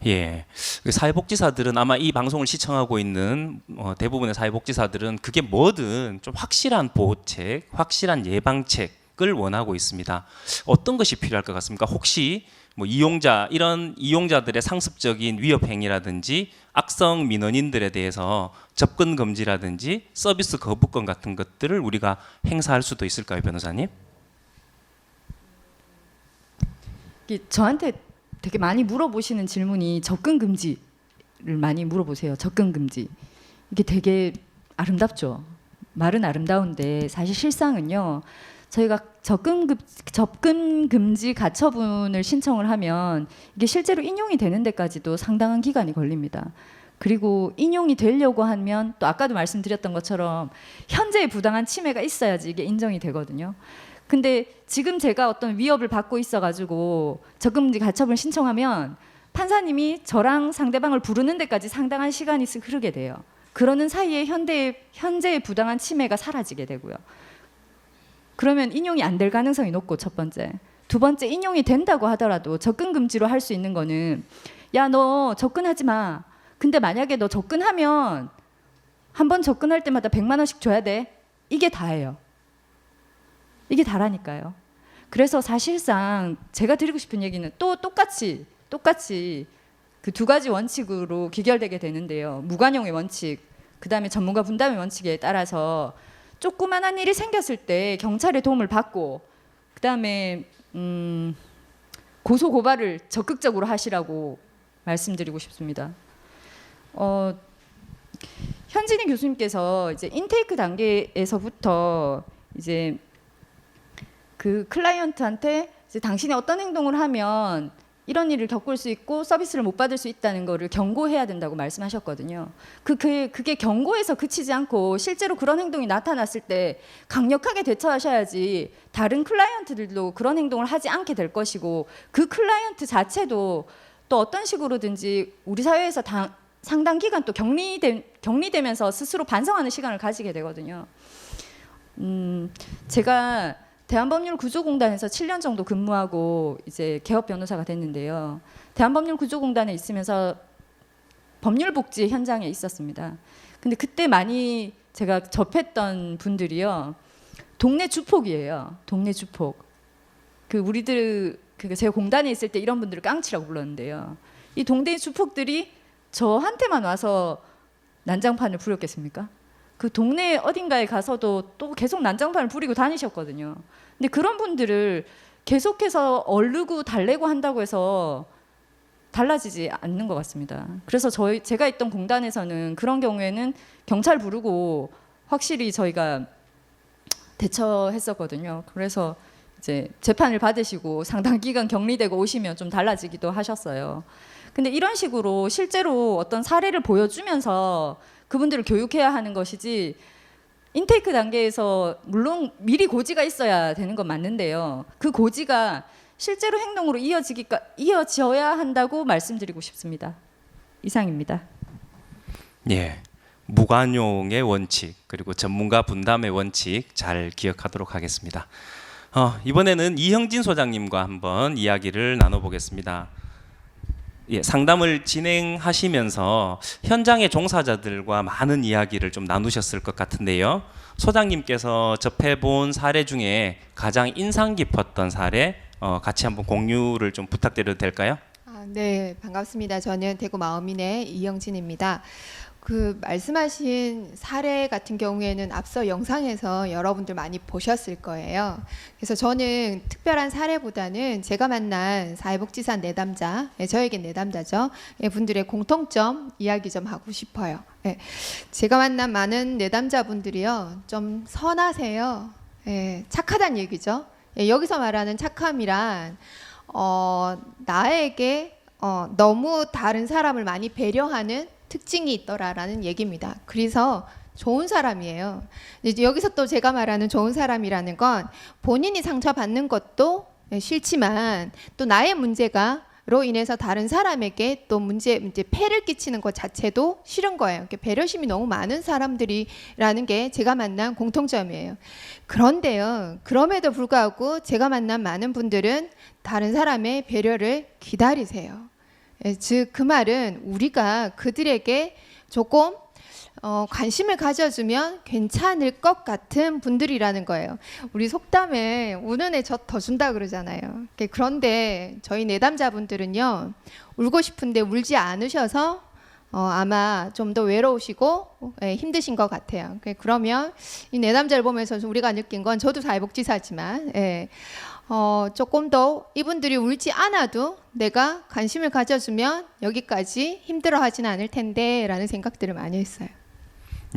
S2: 예, 사회복지사들은 아마 이 방송을 시청하고 있는 대부분의 사회복지사들은 그게 뭐든 좀 확실한 보호책, 확실한 예방책을 원하고 있습니다. 어떤 것이 필요할 것 같습니까? 혹시 뭐 이런 이용자들의 상습적인 위협 행위라든지 악성 민원인들에 대해서 접근 금지라든지 서비스 거부권 같은 것들을 우리가 행사할 수도 있을까요, 변호사님?
S6: 이게 저한테 되게 많이 물어보시는 질문이 접근 금지를 많이 물어보세요. 접근 금지. 이게 되게 아름답죠. 말은 아름다운데 사실 실상은요. 저희가 접근 금지 가처분을 신청을 하면 이게 실제로 인용이 되는 데까지도 상당한 기간이 걸립니다. 그리고 인용이 되려고 하면 또 아까도 말씀드렸던 것처럼 현재의 부당한 침해가 있어야지 이게 인정이 되거든요. 근데 지금 제가 어떤 위협을 받고 있어가지고 접근금지 가처분을 신청하면 판사님이 저랑 상대방을 부르는 데까지 상당한 시간이 흐르게 돼요. 그러는 사이에 현재의 부당한 침해가 사라지게 되고요. 그러면 인용이 안 될 가능성이 높고 첫 번째. 두 번째 인용이 된다고 하더라도 접근 금지로 할 수 있는 거는 야, 너 접근하지 마. 근데 만약에 너 접근하면 한 번 접근할 때마다 100만 원씩 줘야 돼. 이게 다예요. 이게 다라니까요. 그래서 사실상 제가 드리고 싶은 얘기는 또 똑같이 그 두 가지 원칙으로 기결되게 되는데요. 무관용의 원칙, 그다음에 전문가 분담의 원칙에 따라서 조그만한 일이 생겼을 때 경찰의 도움을 받고 그다음에 고소 고발을 적극적으로 하시라고 말씀드리고 싶습니다. 현진희 교수님께서 이제 인테이크 단계에서부터 이제 그 클라이언트한테 이제 당신이 어떤 행동을 하면 이런 일을 겪을 수 있고 서비스를 못 받을 수 있다는 거를 경고해야 된다고 말씀하셨거든요. 그게 경고에서 그치지 않고 실제로 그런 행동이 나타났을 때 강력하게 대처하셔야지 다른 클라이언트들도 그런 행동을 하지 않게 될 것이고 그 클라이언트 자체도 또 어떤 식으로든지 우리 사회에서 상당 기간 또 격리되면서 스스로 반성하는 시간을 가지게 되거든요. 제가 대한법률구조공단에서 7년 정도 근무하고 이제 개업 변호사가 됐는데요. 대한법률구조공단에 있으면서 법률복지 현장에 있었습니다. 근데 그때 많이 제가 접했던 분들이요. 동네 주폭이에요. 동네 주폭. 제가 공단에 있을 때 이런 분들을 깡치라고 불렀는데요. 이 동네 주폭들이 저한테만 와서 난장판을 부렸겠습니까? 그 동네 어딘가에 가서도 또 계속 난장판을 부리고 다니셨거든요. 근데 그런 분들을 계속해서 얼르고 달래고 한다고 해서 달라지지 않는 것 같습니다. 그래서 제가 있던 공단에서는 그런 경우에는 경찰 부르고 확실히 저희가 대처했었거든요. 그래서 이제 재판을 받으시고 상당 기간 격리되고 오시면 좀 달라지기도 하셨어요. 근데 이런 식으로 실제로 어떤 사례를 보여주면서 그분들을 교육해야 하는 것이지 인테이크 단계에서 물론 미리 고지가 있어야 되는 건 맞는데요. 그 고지가 실제로 행동으로 이어져야 한다고 말씀드리고 싶습니다. 이상입니다.
S2: 예, 무관용의 원칙 그리고 전문가 분담의 원칙 잘 기억하도록 하겠습니다. 이번에는 이형진 소장님과 한번 이야기를 나눠보겠습니다. 예, 상담을 진행하시면서 현장의 종사자들과 많은 이야기를 좀 나누셨을 것 같은데요. 소장님께서 접해본 사례 중에 가장 인상 깊었던 사례 같이 한번 공유를 좀 부탁드려도 될까요?
S7: 네, 반갑습니다. 저는 대구 마음인의 이영진입니다. 그 말씀하신 사례 같은 경우에는 앞서 영상에서 여러분들 많이 보셨을 거예요. 그래서 저는 특별한 사례보다는 제가 만난 사회복지사 내담자, 저에게 내담자죠. 분들의 공통점 이야기 좀 하고 싶어요. 제가 만난 많은 내담자분들이요, 좀 선하세요. 착하다는 얘기죠. 여기서 말하는 착함이란 나에게 너무 다른 사람을 많이 배려하는 특징이 있더라라는 얘기입니다. 그래서 좋은 사람이에요. 이제 여기서 또 제가 말하는 좋은 사람이라는 건 본인이 상처받는 것도 싫지만 또 나의 문제가로 인해서 다른 사람에게 또 폐를 끼치는 것 자체도 싫은 거예요. 배려심이 너무 많은 사람들이라는 게 제가 만난 공통점이에요. 그런데요, 그럼에도 불구하고 제가 만난 많은 분들은 다른 사람의 배려를 기다리세요. 즉 그 말은 우리가 그들에게 조금 관심을 가져주면 괜찮을 것 같은 분들이라는 거예요. 우리 속담에 우는 애 젖 더 준다 그러잖아요. 그런데 저희 내담자분들은요, 울고 싶은데 울지 않으셔서 아마 좀 더 외로우시고 힘드신 것 같아요. 그러면 이 내담자를 보면서 우리가 느낀 건, 저도 사회복지사지만 조금 더 이분들이 울지 않아도 내가 관심을 가져주면 여기까지 힘들어하진 않을 텐데라는 생각들을 많이 했어요.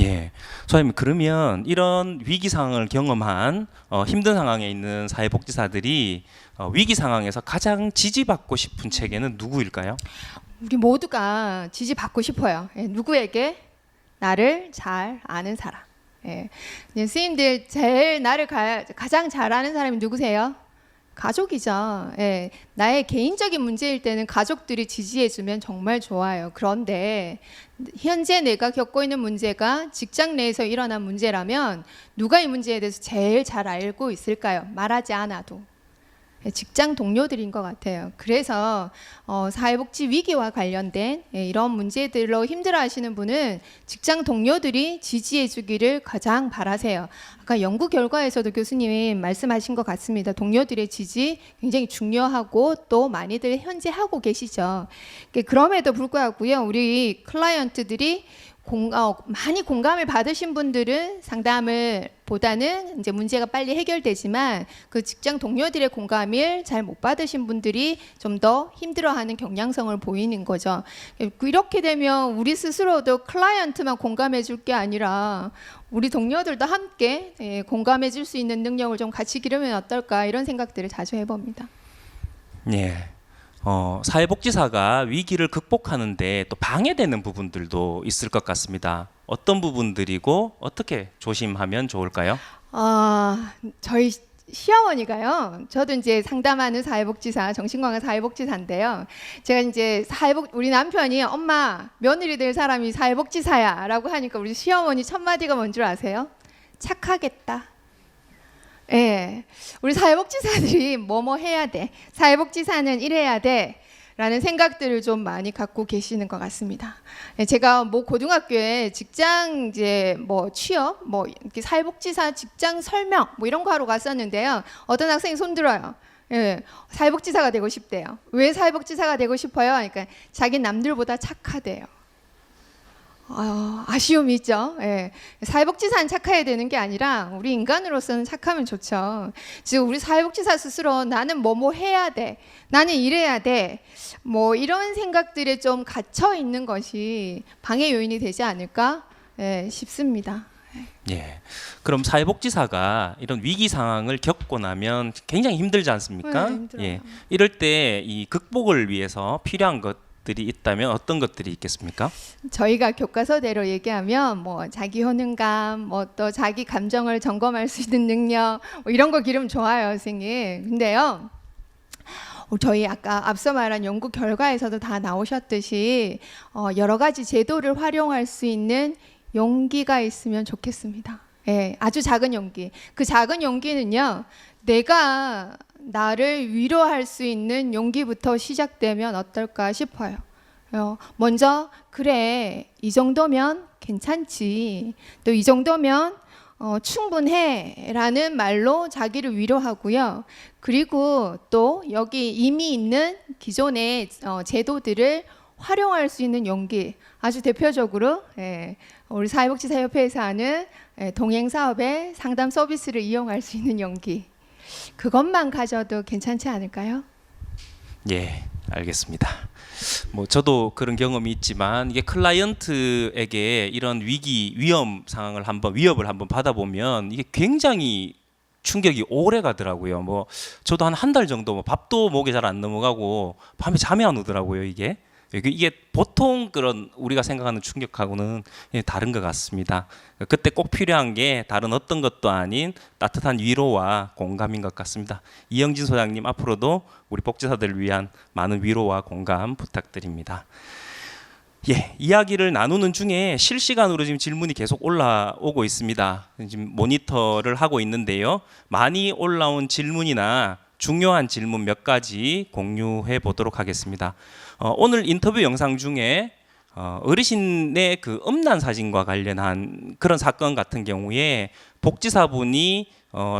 S2: 예, 소장님 그러면 이런 위기 상황을 경험한 힘든 상황에 있는 사회복지사들이 위기 상황에서 가장 지지받고 싶은 체계는 누구일까요?
S7: 우리 모두가 지지받고 싶어요. 예, 누구에게? 나를 잘 아는 사람. 예. 스님들 제일 나를 가장 잘 아는 사람이 누구세요? 가족이죠. 예. 나의 개인적인 문제일 때는 가족들이 지지해주면 정말 좋아요. 그런데 현재 내가 겪고 있는 문제가 직장 내에서 일어난 문제라면 누가 이 문제에 대해서 제일 잘 알고 있을까요? 말하지 않아도. 직장 동료들인 것 같아요. 그래서 사회복지 위기와 관련된 이런 문제들로 힘들어하시는 분은 직장 동료들이 지지해 주기를 가장 바라세요. 아까 연구 결과에서도 교수님이 말씀하신 것 같습니다. 동료들의 지지 굉장히 중요하고 또 많이들 현재 하고 계시죠. 그럼에도 불구하고요, 우리 클라이언트들이 많이 공감을 받으신 분들은 상담을 보다는 이제 문제가 빨리 해결되지만 그 직장 동료들의 공감을 잘 못 받으신 분들이 좀 더 힘들어하는 경향성을 보이는 거죠. 이렇게 되면 우리 스스로도 클라이언트만 공감해 줄 게 아니라 우리 동료들도 함께 공감해 줄 수 있는 능력을 좀 같이 기르면 어떨까 이런 생각들을 자주 해봅니다.
S2: 예. 사회복지사가 위기를 극복하는데 또 방해되는 부분들도 있을 것 같습니다. 어떤 부분들이고 어떻게 조심하면 좋을까요?
S7: 저희 시어머니가요. 저도 이제 상담하는 사회복지사, 정신건강 사회복지사인데요. 제가 이제 우리 남편이 엄마 며느리 될 사람이 사회복지사야라고 하니까 우리 시어머니 첫 마디가 뭔 줄 아세요? 착하겠다. 예, 우리 사회복지사들이 뭐뭐 해야 돼, 사회복지사는 이래야 돼 라는 생각들을 좀 많이 갖고 계시는 것 같습니다. 예, 제가 뭐 고등학교에 직장 이제 뭐 취업, 뭐 이렇게 사회복지사 직장 설명 뭐 이런 거 하러 갔었는데요. 어떤 학생이 손들어요. 예, 사회복지사가 되고 싶대요. 왜 사회복지사가 되고 싶어요? 그러니까 자기 남들보다 착하대요. 아쉬움이 있죠. 예. 사회복지사는 착해야 되는 게 아니라 우리 인간으로서는 착하면 좋죠. 지금 우리 사회복지사 스스로 나는 뭐뭐 해야 돼, 나는 이래야 돼, 뭐 이런 생각들에 좀 갇혀 있는 것이 방해 요인이 되지 않을까 싶습니다.
S2: 예. 그럼 사회복지사가 이런 위기 상황을 겪고 나면 굉장히 힘들지 않습니까?
S7: 네, 힘들어요.
S2: 예. 이럴 때 이 극복을 위해서 필요한 것들이 있다면 어떤 것들이 있겠습니까?
S7: 저희가 교과서대로 얘기하면 뭐 자기 효능감, 뭐 또 자기 감정을 점검할 수 있는 능력, 뭐 이런 거 기르면 좋아요, 선생님. 근데요, 저희 아까 앞서 말한 연구 결과에서도 다 나오셨듯이 여러 가지 제도를 활용할 수 있는 용기가 있으면 좋겠습니다. 예, 아주 작은 용기. 그 작은 용기는요, 내가 나를 위로할 수 있는 용기부터 시작되면 어떨까 싶어요. 먼저 그래, 이 정도면 괜찮지, 또 이 정도면 충분해 라는 말로 자기를 위로하고요. 그리고 또 여기 이미 있는 기존의 제도들을 활용할 수 있는 용기, 아주 대표적으로 우리 사회복지사협회에서 하는 동행사업의 상담 서비스를 이용할 수 있는 용기, 그것만 가져도 괜찮지 않을까요?
S2: 예, 알겠습니다. 뭐 저도 그런 경험이 있지만 이게 클라이언트에게 이런 위험 상황을 위협을 한번 받아보면 이게 굉장히 충격이 오래 가더라고요. 뭐 저도 한 달 정도 밥도 목에 잘 안 넘어가고 밤에 잠이 안 오더라고요. 이게 보통 그런 우리가 생각하는 충격하고는 다른 것 같습니다. 그때 꼭 필요한 게 다른 어떤 것도 아닌 따뜻한 위로와 공감인 것 같습니다. 이영진 소장님, 앞으로도 우리 복지사들을 위한 많은 위로와 공감 부탁드립니다. 예, 이야기를 나누는 중에 실시간으로 지금 질문이 계속 올라오고 있습니다. 지금 모니터를 하고 있는데요. 많이 올라온 질문이나 중요한 질문 몇 가지 공유해 보도록 하겠습니다. 오늘 인터뷰 영상 중에 어르신의 그 음란 사진과 관련한 그런 사건 같은 경우에 복지사분이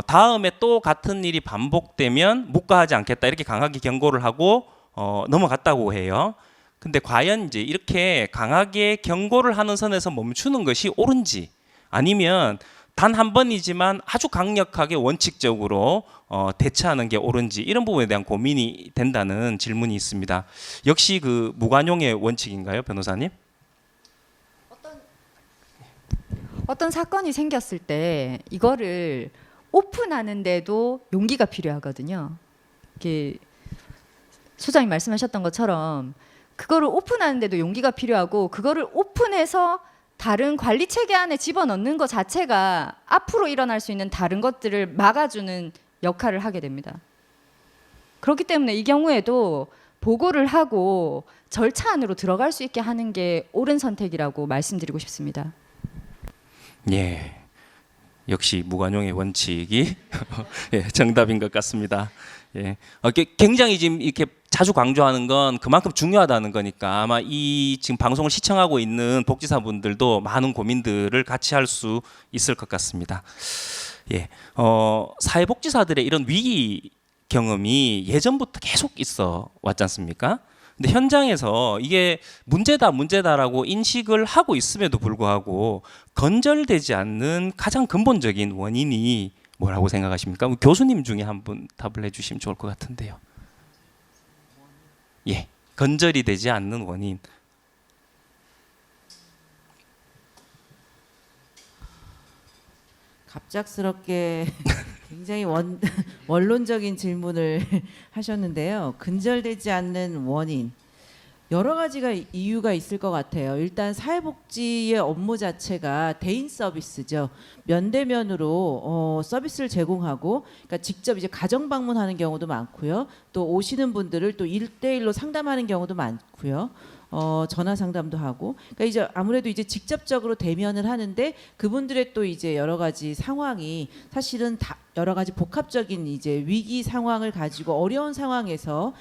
S2: 다음에 또 같은 일이 반복되면 묵과하지 않겠다 이렇게 강하게 경고를 하고 넘어갔다고 해요. 근데 과연 이제 이렇게 강하게 경고를 하는 선에서 멈추는 것이 옳은지, 아니면 단 한 번이지만 아주 강력하게 원칙적으로 대처하는 게 옳은지 이런 부분에 대한 고민이 된다는 질문이 있습니다. 역시 그 무관용의 원칙인가요, 변호사님?
S6: 어떤 사건이 생겼을 때 이거를 오픈하는데도 용기가 필요하거든요. 이게 소장님 말씀하셨던 것처럼 그거를 오픈하는데도 용기가 필요하고 그거를 오픈해서 다른 관리 체계 안에 집어넣는 것 자체가 앞으로 일어날 수 있는 다른 것들을 막아주는 역할을 하게 됩니다. 그렇기 때문에 이 경우에도 보고를 하고 절차 안으로 들어갈 수 있게 하는 게 옳은 선택이라고 말씀드리고 싶습니다.
S2: 예, 역시 무관용의 원칙이 예, 정답인 것 같습니다. 예, 굉장히 지금 이렇게 자주 강조하는 건 그만큼 중요하다는 거니까 아마 이 지금 방송을 시청하고 있는 복지사분들도 많은 고민들을 같이 할 수 있을 것 같습니다. 예, 사회복지사들의 이런 위기 경험이 예전부터 계속 있어 왔지 않습니까? 근데 현장에서 이게 문제다라고 인식을 하고 있음에도 불구하고 건절되지 않는 가장 근본적인 원인이 뭐라고 생각하십니까? 교수님 중에 한 분 답을 해주시면 좋을 것 같은데요. 예, 건절이 되지 않는 원인.
S5: 갑작스럽게 굉장히 원론적인 질문을 하셨는데요. 근절되지 않는 원인 여러 가지가 이유가 있을 것 같아요. 일단 사회복지의 업무 자체가 대인 서비스죠. 면대면으로 서비스를 제공하고, 그러니까 직접 이제 가정 방문하는 경우도 많고요. 또 오시는 분들을 또 1대1로 상담하는 경우도 많고요. 전화 상담도 하고, 그러니까 이제 아무래도 이제 직접적으로 대면을 하는데 그분들의 또 이제 여러 가지 상황이 사실은 다 여러 가지 복합적인 이제 위기 상황을 가지고 어려운 상황에서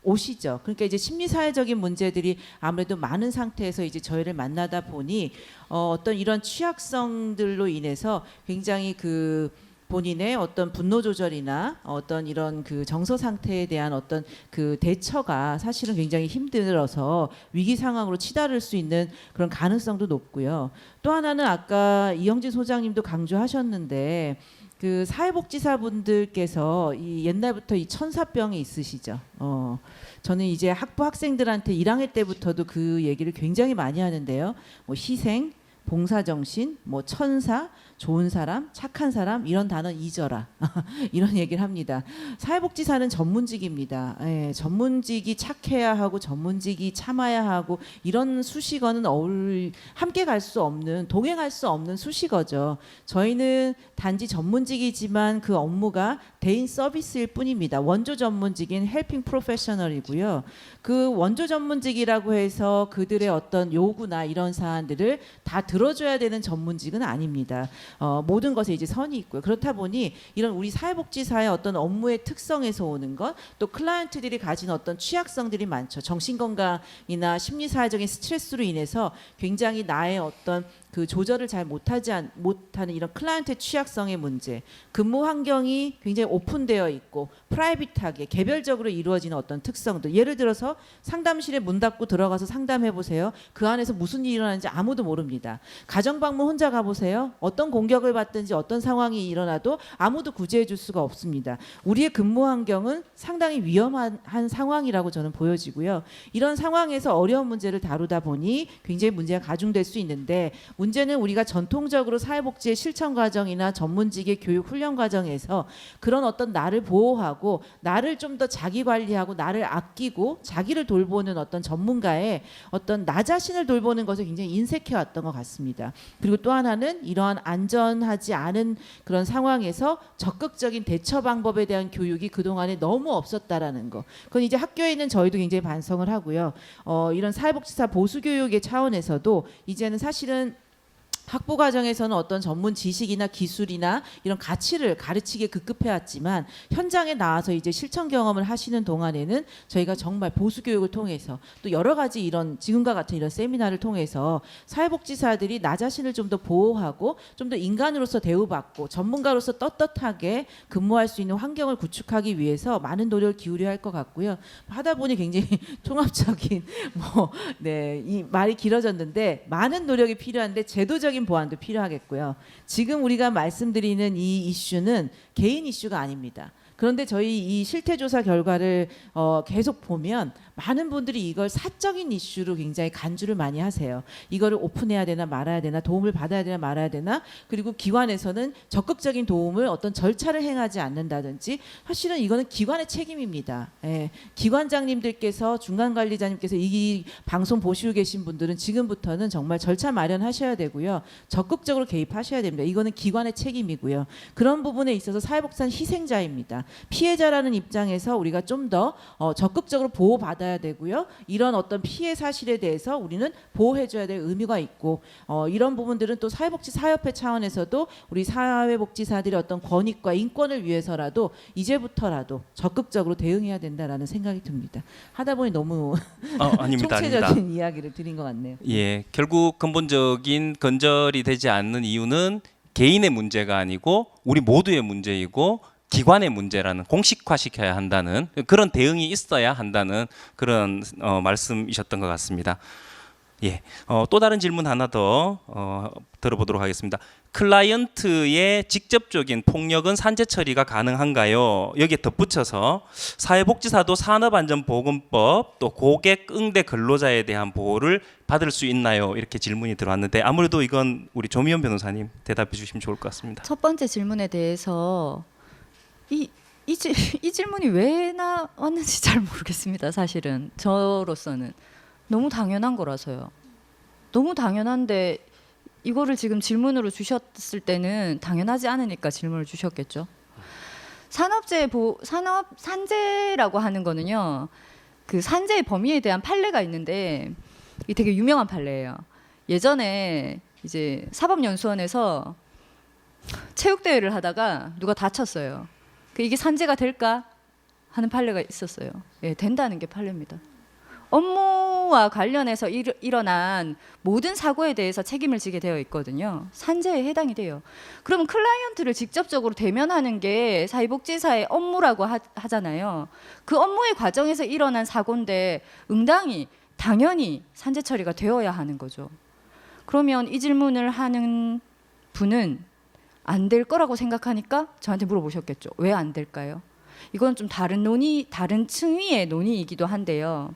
S5: 오시죠. 그러니까 이제 심리사회적인 문제들이 아무래도 많은 상태에서 이제 저희를 만나다 보니 어떤 이런 취약성들로 인해서 굉장히 그 본인의 어떤 분노 조절이나 어떤 이런 그 정서 상태에 대한 어떤 그 대처가 사실은 굉장히 힘들어서 위기 상황으로 치달을 수 있는 그런 가능성도 높고요. 또 하나는 아까 이영진 소장님도 강조하셨는데 그 사회복지사분들께서 이 옛날부터 이 천사병이 있으시죠. 저는 이제 학부 학생들한테 1학년 때부터도 그 얘기를 굉장히 많이 하는데요. 뭐 희생, 봉사정신, 뭐 천사, 좋은 사람, 착한 사람 이런 단어 잊어라 이런 얘기를 합니다. 사회복지사는 전문직입니다. 예, 전문직이 착해야 하고 전문직이 참아야 하고 이런 수식어는 함께 갈 수 없는 동행할 수 없는 수식어죠. 저희는 단지 전문직이지만 그 업무가 대인 서비스일 뿐입니다. 원조 전문직인 헬핑 프로페셔널이고요. 그 원조 전문직이라고 해서 그들의 어떤 요구나 이런 사안들을 다 들어줘야 되는 전문직은 아닙니다. 모든 것에 이제 선이 있고요. 그렇다 보니 이런 우리 사회복지사의 어떤 업무의 특성에서 오는 것, 또 클라이언트들이 가진 어떤 취약성들이 많죠. 정신건강이나 심리사회적인 스트레스로 인해서 굉장히 나의 어떤 그 조절을 잘 못하는 이런 클라이언트의 취약성의 문제, 근무 환경이 굉장히 오픈되어 있고 프라이빗하게 개별적으로 이루어지는 어떤 특성들, 예를 들어서 상담실에 문 닫고 들어가서 상담해 보세요. 그 안에서 무슨 일이 일어나는지 아무도 모릅니다. 가정방문 혼자 가보세요. 어떤 공격을 받든지 어떤 상황이 일어나도 아무도 구제해 줄 수가 없습니다. 우리의 근무 환경은 상당히 위험한 상황이라고 저는 보여지고요. 이런 상황에서 어려운 문제를 다루다 보니 굉장히 문제가 가중될 수 있는데, 문제는 우리가 전통적으로 사회복지의 실천 과정이나 전문직의 교육 훈련 과정에서 그런 어떤 나를 보호하고 나를 좀 더 자기 관리하고 나를 아끼고 자기를 돌보는 어떤 전문가의 어떤 나 자신을 돌보는 것을 굉장히 인색해 왔던 것 같습니다. 그리고 또 하나는 이러한 안전하지 않은 그런 상황에서 적극적인 대처 방법에 대한 교육이 그동안에 너무 없었다라는 거. 그건 이제 학교에 있는 저희도 굉장히 반성을 하고요. 이런 사회복지사 보수 교육의 차원에서도 이제는 사실은 학부 과정에서는 어떤 전문 지식이나 기술이나 이런 가치를 가르치게 급급해 왔지만 현장에 나와서 이제 실천 경험을 하시는 동안에는 저희가 정말 보수 교육을 통해서 또 여러 가지 이런 지금과 같은 이런 세미나를 통해서 사회복지사들이 나 자신을 좀 더 보호하고 좀 더 인간으로서 대우받고 전문가로서 떳떳하게 근무할 수 있는 환경을 구축하기 위해서 많은 노력을 기울여야 할 것 같고요. 하다 보니 굉장히 통합적인 이 말이 길어졌는데 많은 노력이 필요한데 제도적인 법적인 보완도 필요하겠고요. 지금 우리가 말씀드리는 이 이슈는 개인 이슈가 아닙니다. 그런데 저희 이 실태조사 결과를 계속 보면 많은 분들이 이걸 사적인 이슈로 굉장히 간주를 많이 하세요. 이거를 오픈해야 되나 말아야 되나, 도움을 받아야 되나 말아야 되나, 그리고 기관에서는 적극적인 도움을 어떤 절차를 행하지 않는다든지. 사실은 이거는 기관의 책임입니다. 예. 기관장님들께서, 중간관리자님께서 이 방송 보시고 계신 분들은 지금부터는 정말 절차 마련하셔야 되고요. 적극적으로 개입하셔야 됩니다. 이거는 기관의 책임이고요. 그런 부분에 있어서 사회복지사는 희생자입니다. 피해자라는 입장에서 우리가 좀 더 적극적으로 보호받아야 되고요. 이런 어떤 피해 사실에 대해서 우리는 보호해줘야 될 의무가 있고, 이런 부분들은 또 사회복지사협회 차원에서도 우리 사회복지사들의 어떤 권익과 인권을 위해서라도 이제부터라도 적극적으로 대응해야 된다라는 생각이 듭니다. 하다 보니 너무
S2: 아닙니다.
S5: 총체적인 이야기를 드린 것 같네요.
S2: 예, 결국 근본적인 건절이 되지 않는 이유는 개인의 문제가 아니고 우리 모두의 문제이고 기관의 문제라는, 공식화시켜야 한다는 그런 대응이 있어야 한다는 그런 말씀이셨던 것 같습니다. 예, 또 다른 질문 하나 더 들어보도록 하겠습니다. 클라이언트의 직접적인 폭력은 산재 처리가 가능한가요? 여기에 덧붙여서 사회복지사도 산업안전보건법 또 고객 응대 근로자에 대한 보호를 받을 수 있나요? 이렇게 질문이 들어왔는데 아무래도 이건 우리 조미연 변호사님 대답해 주시면 좋을 것 같습니다.
S6: 첫 번째 질문에 대해서 이 질문이 왜 나왔는지 잘 모르겠습니다. 사실은 저로서는 너무 당연한 거라서요. 너무 당연한데 이거를 지금 질문으로 주셨을 때는 당연하지 않으니까 질문을 주셨겠죠. 산재라고 하는 거는요, 그 산재의 범위에 대한 판례가 있는데 이게 되게 유명한 판례예요. 예전에 이제 사법연수원에서 체육대회를 하다가 누가 다쳤어요. 이게 산재가 될까 하는 판례가 있었어요. 예, 된다는 게 판례입니다. 업무와 관련해서 일어난 모든 사고에 대해서 책임을 지게 되어 있거든요. 산재에 해당이 돼요. 그럼 클라이언트를 직접적으로 대면하는 게 사회복지사의 업무라고 하잖아요. 그 업무의 과정에서 일어난 사고인데 당연히 산재 처리가 되어야 하는 거죠. 그러면 이 질문을 하는 분은 안 될 거라고 생각하니까 저한테 물어보셨겠죠. 왜 안 될까요? 이건 좀 다른 층위의 논의이기도 한데요.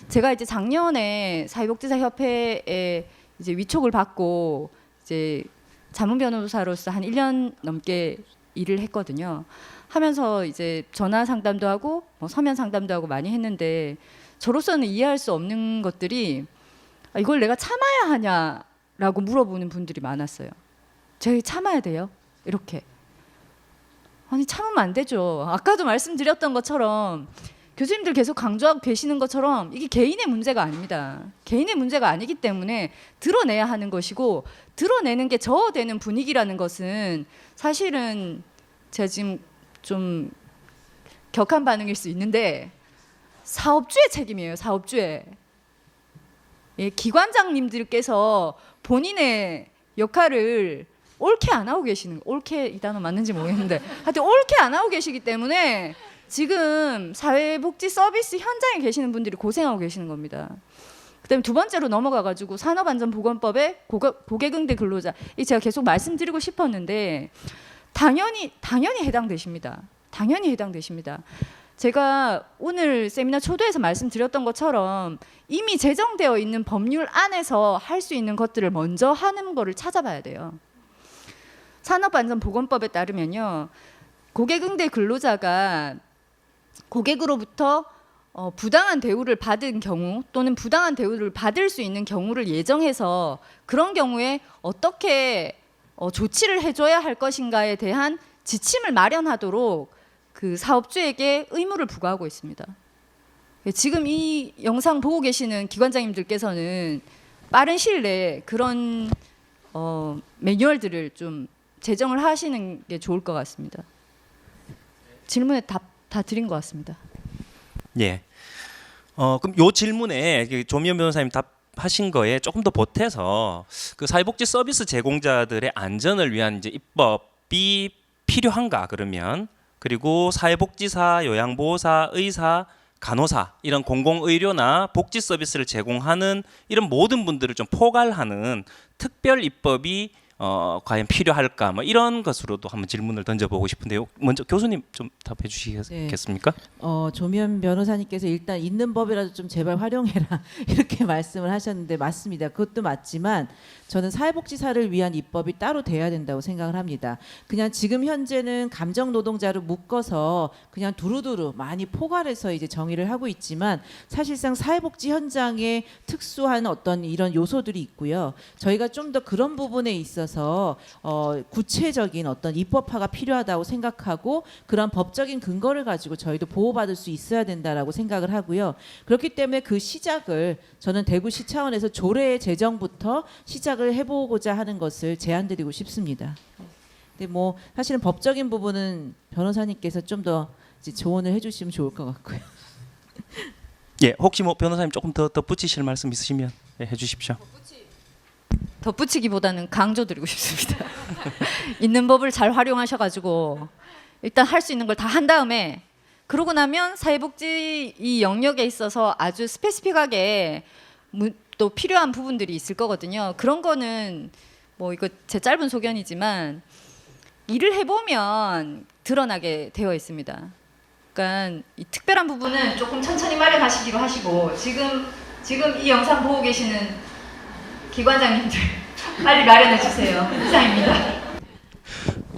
S6: 제가 이제 작년에 사회복지사협회에 이제 위촉을 받고 이제 자문 변호사로서 한 1년 넘게 일을 했거든요. 하면서 이제 전화 상담도 하고 서면 상담도 하고 많이 했는데 저로서는 이해할 수 없는 것들이 이걸 내가 참아야 하냐라고 물어보는 분들이 많았어요. 저희 참아야 돼요? 이렇게. 아니 참으면 안 되죠. 아까도 말씀드렸던 것처럼 교수님들 계속 강조하고 계시는 것처럼 이게 개인의 문제가 아닙니다. 개인의 문제가 아니기 때문에 드러내야 하는 것이고, 드러내는 게 저어되는 분위기라는 것은 사실은 제가 지금 좀 격한 반응일 수 있는데 사업주의 책임이에요. 사업주의. 예, 기관장님들께서 본인의 역할을 옳게 안 하고 계시는, 옳게 이 단어 맞는지 모르겠는데 하여튼 옳게 안 하고 계시기 때문에 지금 사회복지 서비스 현장에 계시는 분들이 고생하고 계시는 겁니다. 그다음에 두 번째로 넘어가가지고 산업안전보건법의 고객응대 근로자, 이 제가 계속 말씀드리고 싶었는데 당연히 해당되십니다. 당연히 해당되십니다. 제가 오늘 세미나 초도에서 말씀드렸던 것처럼 이미 제정되어 있는 법률 안에서 할 수 있는 것들을 먼저 하는 거를 찾아봐야 돼요. 산업안전보건법에 따르면요, 고객응대 근로자가 고객으로부터 부당한 대우를 받은 경우 또는 부당한 대우를 받을 수 있는 경우를 예정해서 그런 경우에 어떻게 조치를 해줘야 할 것인가에 대한 지침을 마련하도록 그 사업주에게 의무를 부과하고 있습니다. 지금 이 영상 보고 계시는 기관장님들께서는 빠른 시일 내에 그런 매뉴얼들을 좀 제정을 하시는 게 좋을 것 같습니다. 질문에 답 다 드린 것 같습니다.
S2: 예. 그럼 요 질문에 조미연 변호사님 답하신 거에 조금 더 보태서 그 사회복지 서비스 제공자들의 안전을 위한 이제 입법이 필요한가 그러면, 그리고 사회복지사, 요양보호사, 의사, 간호사 이런 공공의료나 복지 서비스를 제공하는 이런 모든 분들을 좀 포괄하는 특별 입법이 과연 필요할까 뭐 이런 것으로도 한번 질문을 던져보고 싶은데요. 먼저 교수님 좀 답해 주시겠습니까?
S5: 조면 변호사님께서 일단 있는 법이라도 좀 제발 활용해라 이렇게 말씀을 하셨는데 맞습니다. 그것도 맞지만 저는 사회복지사를 위한 입법이 따로 돼야 된다고 생각을 합니다. 그냥 지금 현재는 감정 노동자로 묶어서 그냥 두루두루 많이 포괄해서 이제 정의를 하고 있지만 사실상 사회복지 현장에 특수한 어떤 이런 요소들이 있고요. 저희가 좀 더 그런 부분에 있어서 구체적인 어떤 입법화가 필요하다고 생각하고 그런 법적인 근거를 가지고 저희도 보호받을 수 있어야 된다라고 생각을 하고요. 그렇기 때문에 그 시작을 저는 대구시 차원에서 조례 제정부터 시작을 해보고자 하는 것을 제안드리고 싶습니다. 근데 뭐 사실은 법적인 부분은 변호사님께서 좀 더 조언을 해주시면 좋을 것 같고요.
S2: 예, 혹시 뭐 변호사님 조금 더 덧붙이실 말씀 있으시면 해주십시오.
S6: 덧붙이기보다는 강조드리고 싶습니다. 있는 법을 잘 활용하셔가지고 일단 할 수 있는 걸 다 한 다음에 그러고 나면 사회복지 이 영역에 있어서 아주 스페시픽하게 또 필요한 부분들이 있을 거거든요. 그런 거는 뭐 이거 제 짧은 소견이지만 일을 해보면 드러나게 되어 있습니다. 그러니까 이 특별한 부분은 조금 천천히 마련하시기로 하시고 지금 이 영상 보고 계시는 기관장님들 빨리 마련해 주세요. 이상입니다.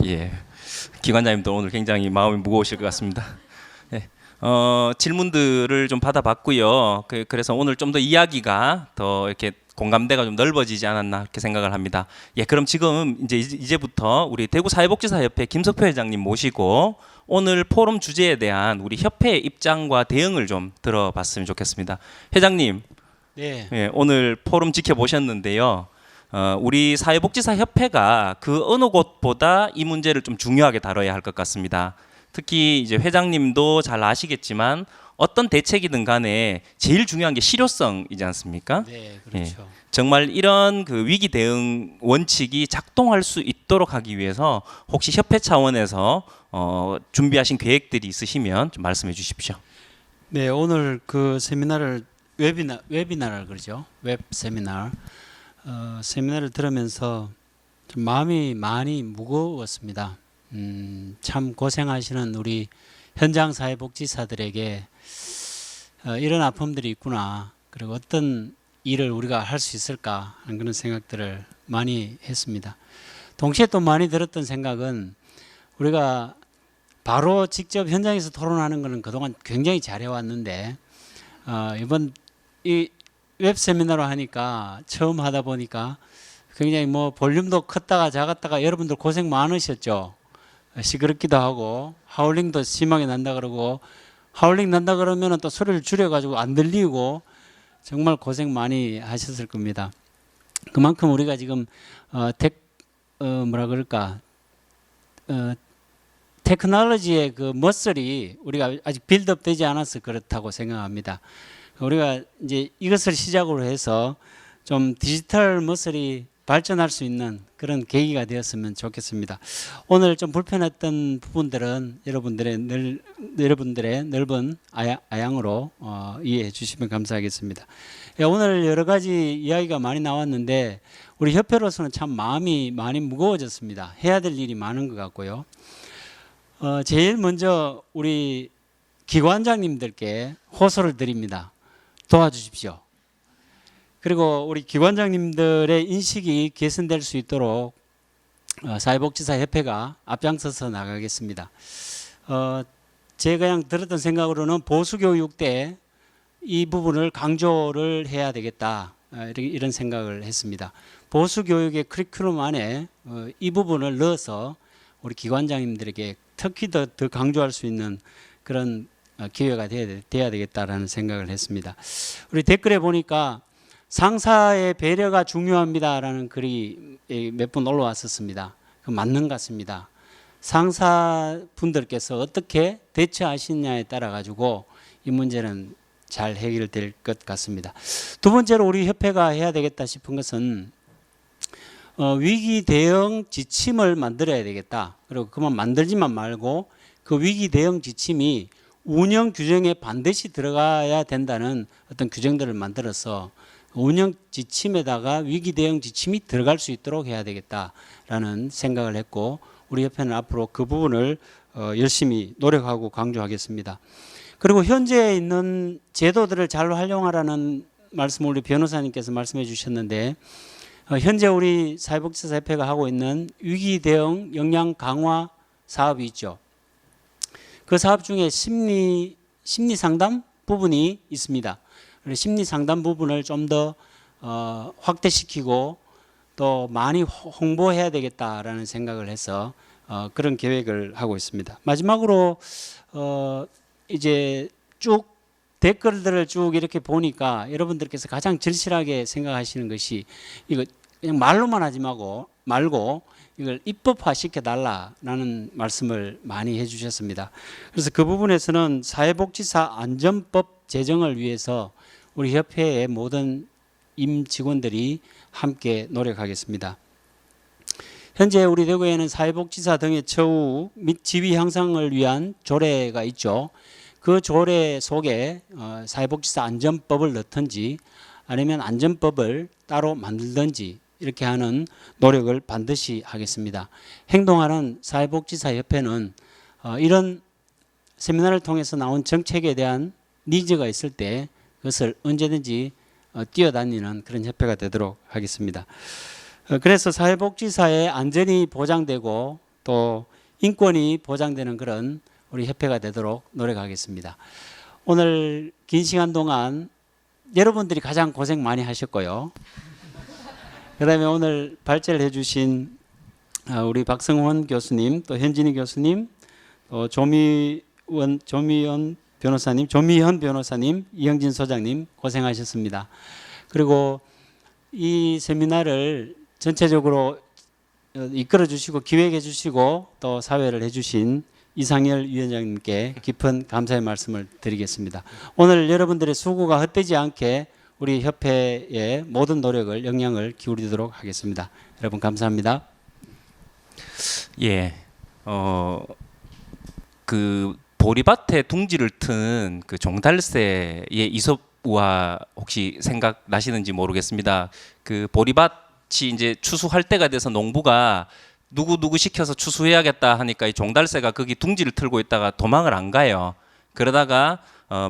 S2: 예, 기관장님도 오늘 굉장히 마음이 무거우실 것 같습니다. 네, 질문들을 좀 받아봤고요. 그래서 오늘 좀 더 이야기가 더 이렇게 공감대가 좀 넓어지지 않았나 이렇게 생각을 합니다. 예, 그럼 지금 이제부터 우리 대구 사회복지사협회 김석표 회장님 모시고 오늘 포럼 주제에 대한 우리 협회의 입장과 대응을 좀 들어봤으면 좋겠습니다. 회장님.
S1: 네.
S2: 예, 오늘 포럼 지켜보셨는데요. 우리 사회복지사 협회가 그 어느 곳보다 이 문제를 좀 중요하게 다뤄야 할 것 같습니다. 특히 이제 회장님도 잘 아시겠지만 어떤 대책이든 간에 제일 중요한 게 실효성이지 않습니까?
S1: 네, 그렇죠.
S2: 예, 정말 이런 그 위기 대응 원칙이 작동할 수 있도록 하기 위해서 혹시 협회 차원에서 준비하신 계획들이 있으시면 좀 말씀해 주십시오.
S1: 네, 오늘 그 세미나를 웨비나를 그러죠. 웹 세미나. 세미나를 들으면서 좀 마음이 많이 무거웠습니다. 참 고생하시는 우리 현장 사회복지사들에게 이런 아픔들이 있구나. 그리고 어떤 일을 우리가 할 수 있을까 하는 그런 생각들을 많이 했습니다. 동시에 또 많이 들었던 생각은 우리가 바로 직접 현장에서 토론하는 것은 그동안 굉장히 잘해왔는데 이번 이 웹 세미나로 하니까 처음 하다 보니까 굉장히 뭐 볼륨도 컸다가 작았다가 여러분들 고생 많으셨죠. 시끄럽기도 하고 하울링도 심하게 난다 그러고 하울링 난다 그러면 또 소리를 줄여가지고 안 들리고 정말 고생 많이 하셨을 겁니다. 그만큼 우리가 지금 테크놀로지의 그 머슬이 우리가 아직 빌드업 되지 않아서 그렇다고 생각합니다. 우리가 이제 이것을 시작으로 해서 좀 디지털 머슬이 발전할 수 있는 그런 계기가 되었으면 좋겠습니다. 오늘 좀 불편했던 부분들은 여러분들의 넓은 아양으로 이해해 주시면 감사하겠습니다. 오늘 여러 가지 이야기가 많이 나왔는데 우리 협회로서는 참 마음이 많이 무거워졌습니다. 해야 될 일이 많은 것 같고요. 제일 먼저 우리 기관장님들께 호소를 드립니다. 도와주십시오. 그리고 우리 기관장님들의 인식이 개선될 수 있도록 사회복지사 협회가 앞장서서 나가겠습니다. 제가 그냥 들었던 생각으로는 보수교육 때 이 부분을 강조를 해야 되겠다 이런 생각을 했습니다. 보수교육의 커리큘럼 안에 이 부분을 넣어서 우리 기관장님들에게 특히 더 강조할 수 있는 그런 기회가 돼야 되겠다라는 생각을 했습니다. 우리 댓글에 보니까 상사의 배려가 중요합니다라는 글이 몇 번 올라왔었습니다. 그 맞는 것 같습니다. 상사분들께서 어떻게 대처하시느냐에 따라 가지고 이 문제는 잘 해결될 것 같습니다. 두 번째로 우리 협회가 해야 되겠다 싶은 것은 위기 대응 지침을 만들어야 되겠다. 그리고 그만 만들지만 말고 그 위기 대응 지침이 운영 규정에 반드시 들어가야 된다는 어떤 규정들을 만들어서
S8: 운영 지침에다가 위기 대응 지침이 들어갈 수 있도록 해야 되겠다라는 생각을 했고 우리 협회는 앞으로 그 부분을 열심히 노력하고 강조하겠습니다. 그리고 현재 있는 제도들을 잘 활용하라는 말씀을 우리 변호사님께서 말씀해 주셨는데 현재 우리 사회복지사협회가 하고 있는 위기 대응 역량 강화 사업이 있죠. 그 사업 중에 심리 상담 부분이 있습니다. 심리 상담 부분을 좀 더 확대시키고 또 많이 홍보해야 되겠다라는 생각을 해서 그런 계획을 하고 있습니다. 마지막으로 이제 쭉 댓글들을 쭉 이렇게 보니까 여러분들께서 가장 절실하게 생각하시는 것이 이거 그냥 말로만 하지 말고 이걸 입법화 시켜달라는 말씀을 많이 해주셨습니다. 그래서 그 부분에서는 사회복지사 안전법 제정을 위해서 우리 협회의 모든 임직원들이 함께 노력하겠습니다. 현재 우리 대구에는 사회복지사 등의 처우 및 지위 향상을 위한 조례가 있죠. 그 조례 속에 사회복지사 안전법을 넣든지 아니면 안전법을 따로 만들든지 이렇게 하는 노력을 반드시 하겠습니다. 행동하는 사회복지사협회는 이런 세미나를 통해서 나온 정책에 대한 니즈가 있을 때 그것을 언제든지 뛰어다니는 그런 협회가 되도록 하겠습니다. 그래서 사회복지사의 안전이 보장되고 또 인권이 보장되는 그런 우리 협회가 되도록 노력하겠습니다. 오늘 긴 시간 동안 여러분들이 가장 고생 많이 하셨고요. 그 다음에 오늘 발제를 해주신 우리 박성원 교수님, 또 현진희 교수님, 또 조미현 변호사님, 이영진 소장님 고생하셨습니다. 그리고 이 세미나를 전체적으로 이끌어 주시고 기획해 주시고 또 사회를 해주신 이상열 위원장님께 깊은 감사의 말씀을 드리겠습니다. 오늘 여러분들의 수고가 헛되지 않게 우리 협회의 모든 노력을 역량을 기울이도록 하겠습니다. 여러분 감사합니다.
S2: 예, 그 보리밭에 둥지를 튼 그 종달새의 이솝우화 혹시 생각나시는지 모르겠습니다. 그 보리밭이 이제 추수할 때가 돼서 농부가 누구 시켜서 추수해야겠다 하니까 이 종달새가 거기 둥지를 틀고 있다가 도망을 안 가요. 그러다가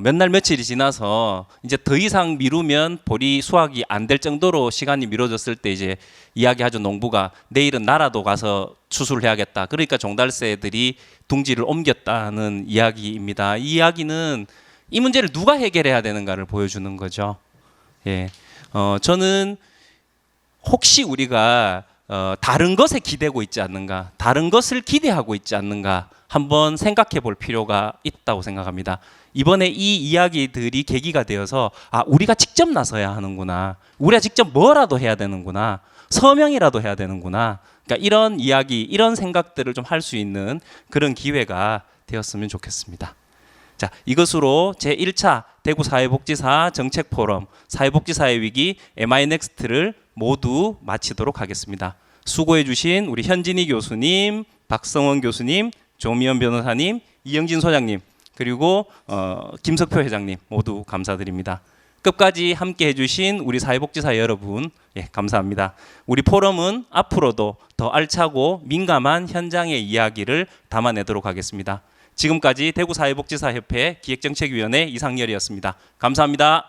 S2: 몇 날 며칠이 지나서 이제 더 이상 미루면 보리 수확이 안 될 정도로 시간이 미뤄졌을 때 이제 이야기하죠. 농부가 내일은 나라도 가서 추수를 해야겠다. 그러니까 종달새들이 둥지를 옮겼다는 이야기입니다. 이 이야기는 이 문제를 누가 해결해야 되는가를 보여주는 거죠. 예, 저는 혹시 우리가 다른 것에 기대고 있지 않는가, 다른 것을 기대하고 있지 않는가 한번 생각해 볼 필요가 있다고 생각합니다. 이번에 이 이야기들이 계기가 되어서 우리가 직접 나서야 하는구나, 우리가 직접 뭐라도 해야 되는구나, 서명이라도 해야 되는구나, 그러니까 이런 이야기, 이런 생각들을 좀 할 수 있는 그런 기회가 되었으면 좋겠습니다. 자, 이것으로 제1차 대구 사회복지사 정책포럼 사회복지사의 위기 MI넥스트를 모두 마치도록 하겠습니다. 수고해 주신 우리 현진희 교수님, 박성원 교수님, 조미연 변호사님, 이영진 소장님, 그리고 김석표 회장님 모두 감사드립니다. 끝까지 함께 해주신 우리 사회복지사 여러분, 예, 감사합니다. 우리 포럼은 앞으로도 더 알차고 민감한 현장의 이야기를 담아내도록 하겠습니다. 지금까지 대구사회복지사협회 기획정책위원회 이상열이었습니다. 감사합니다.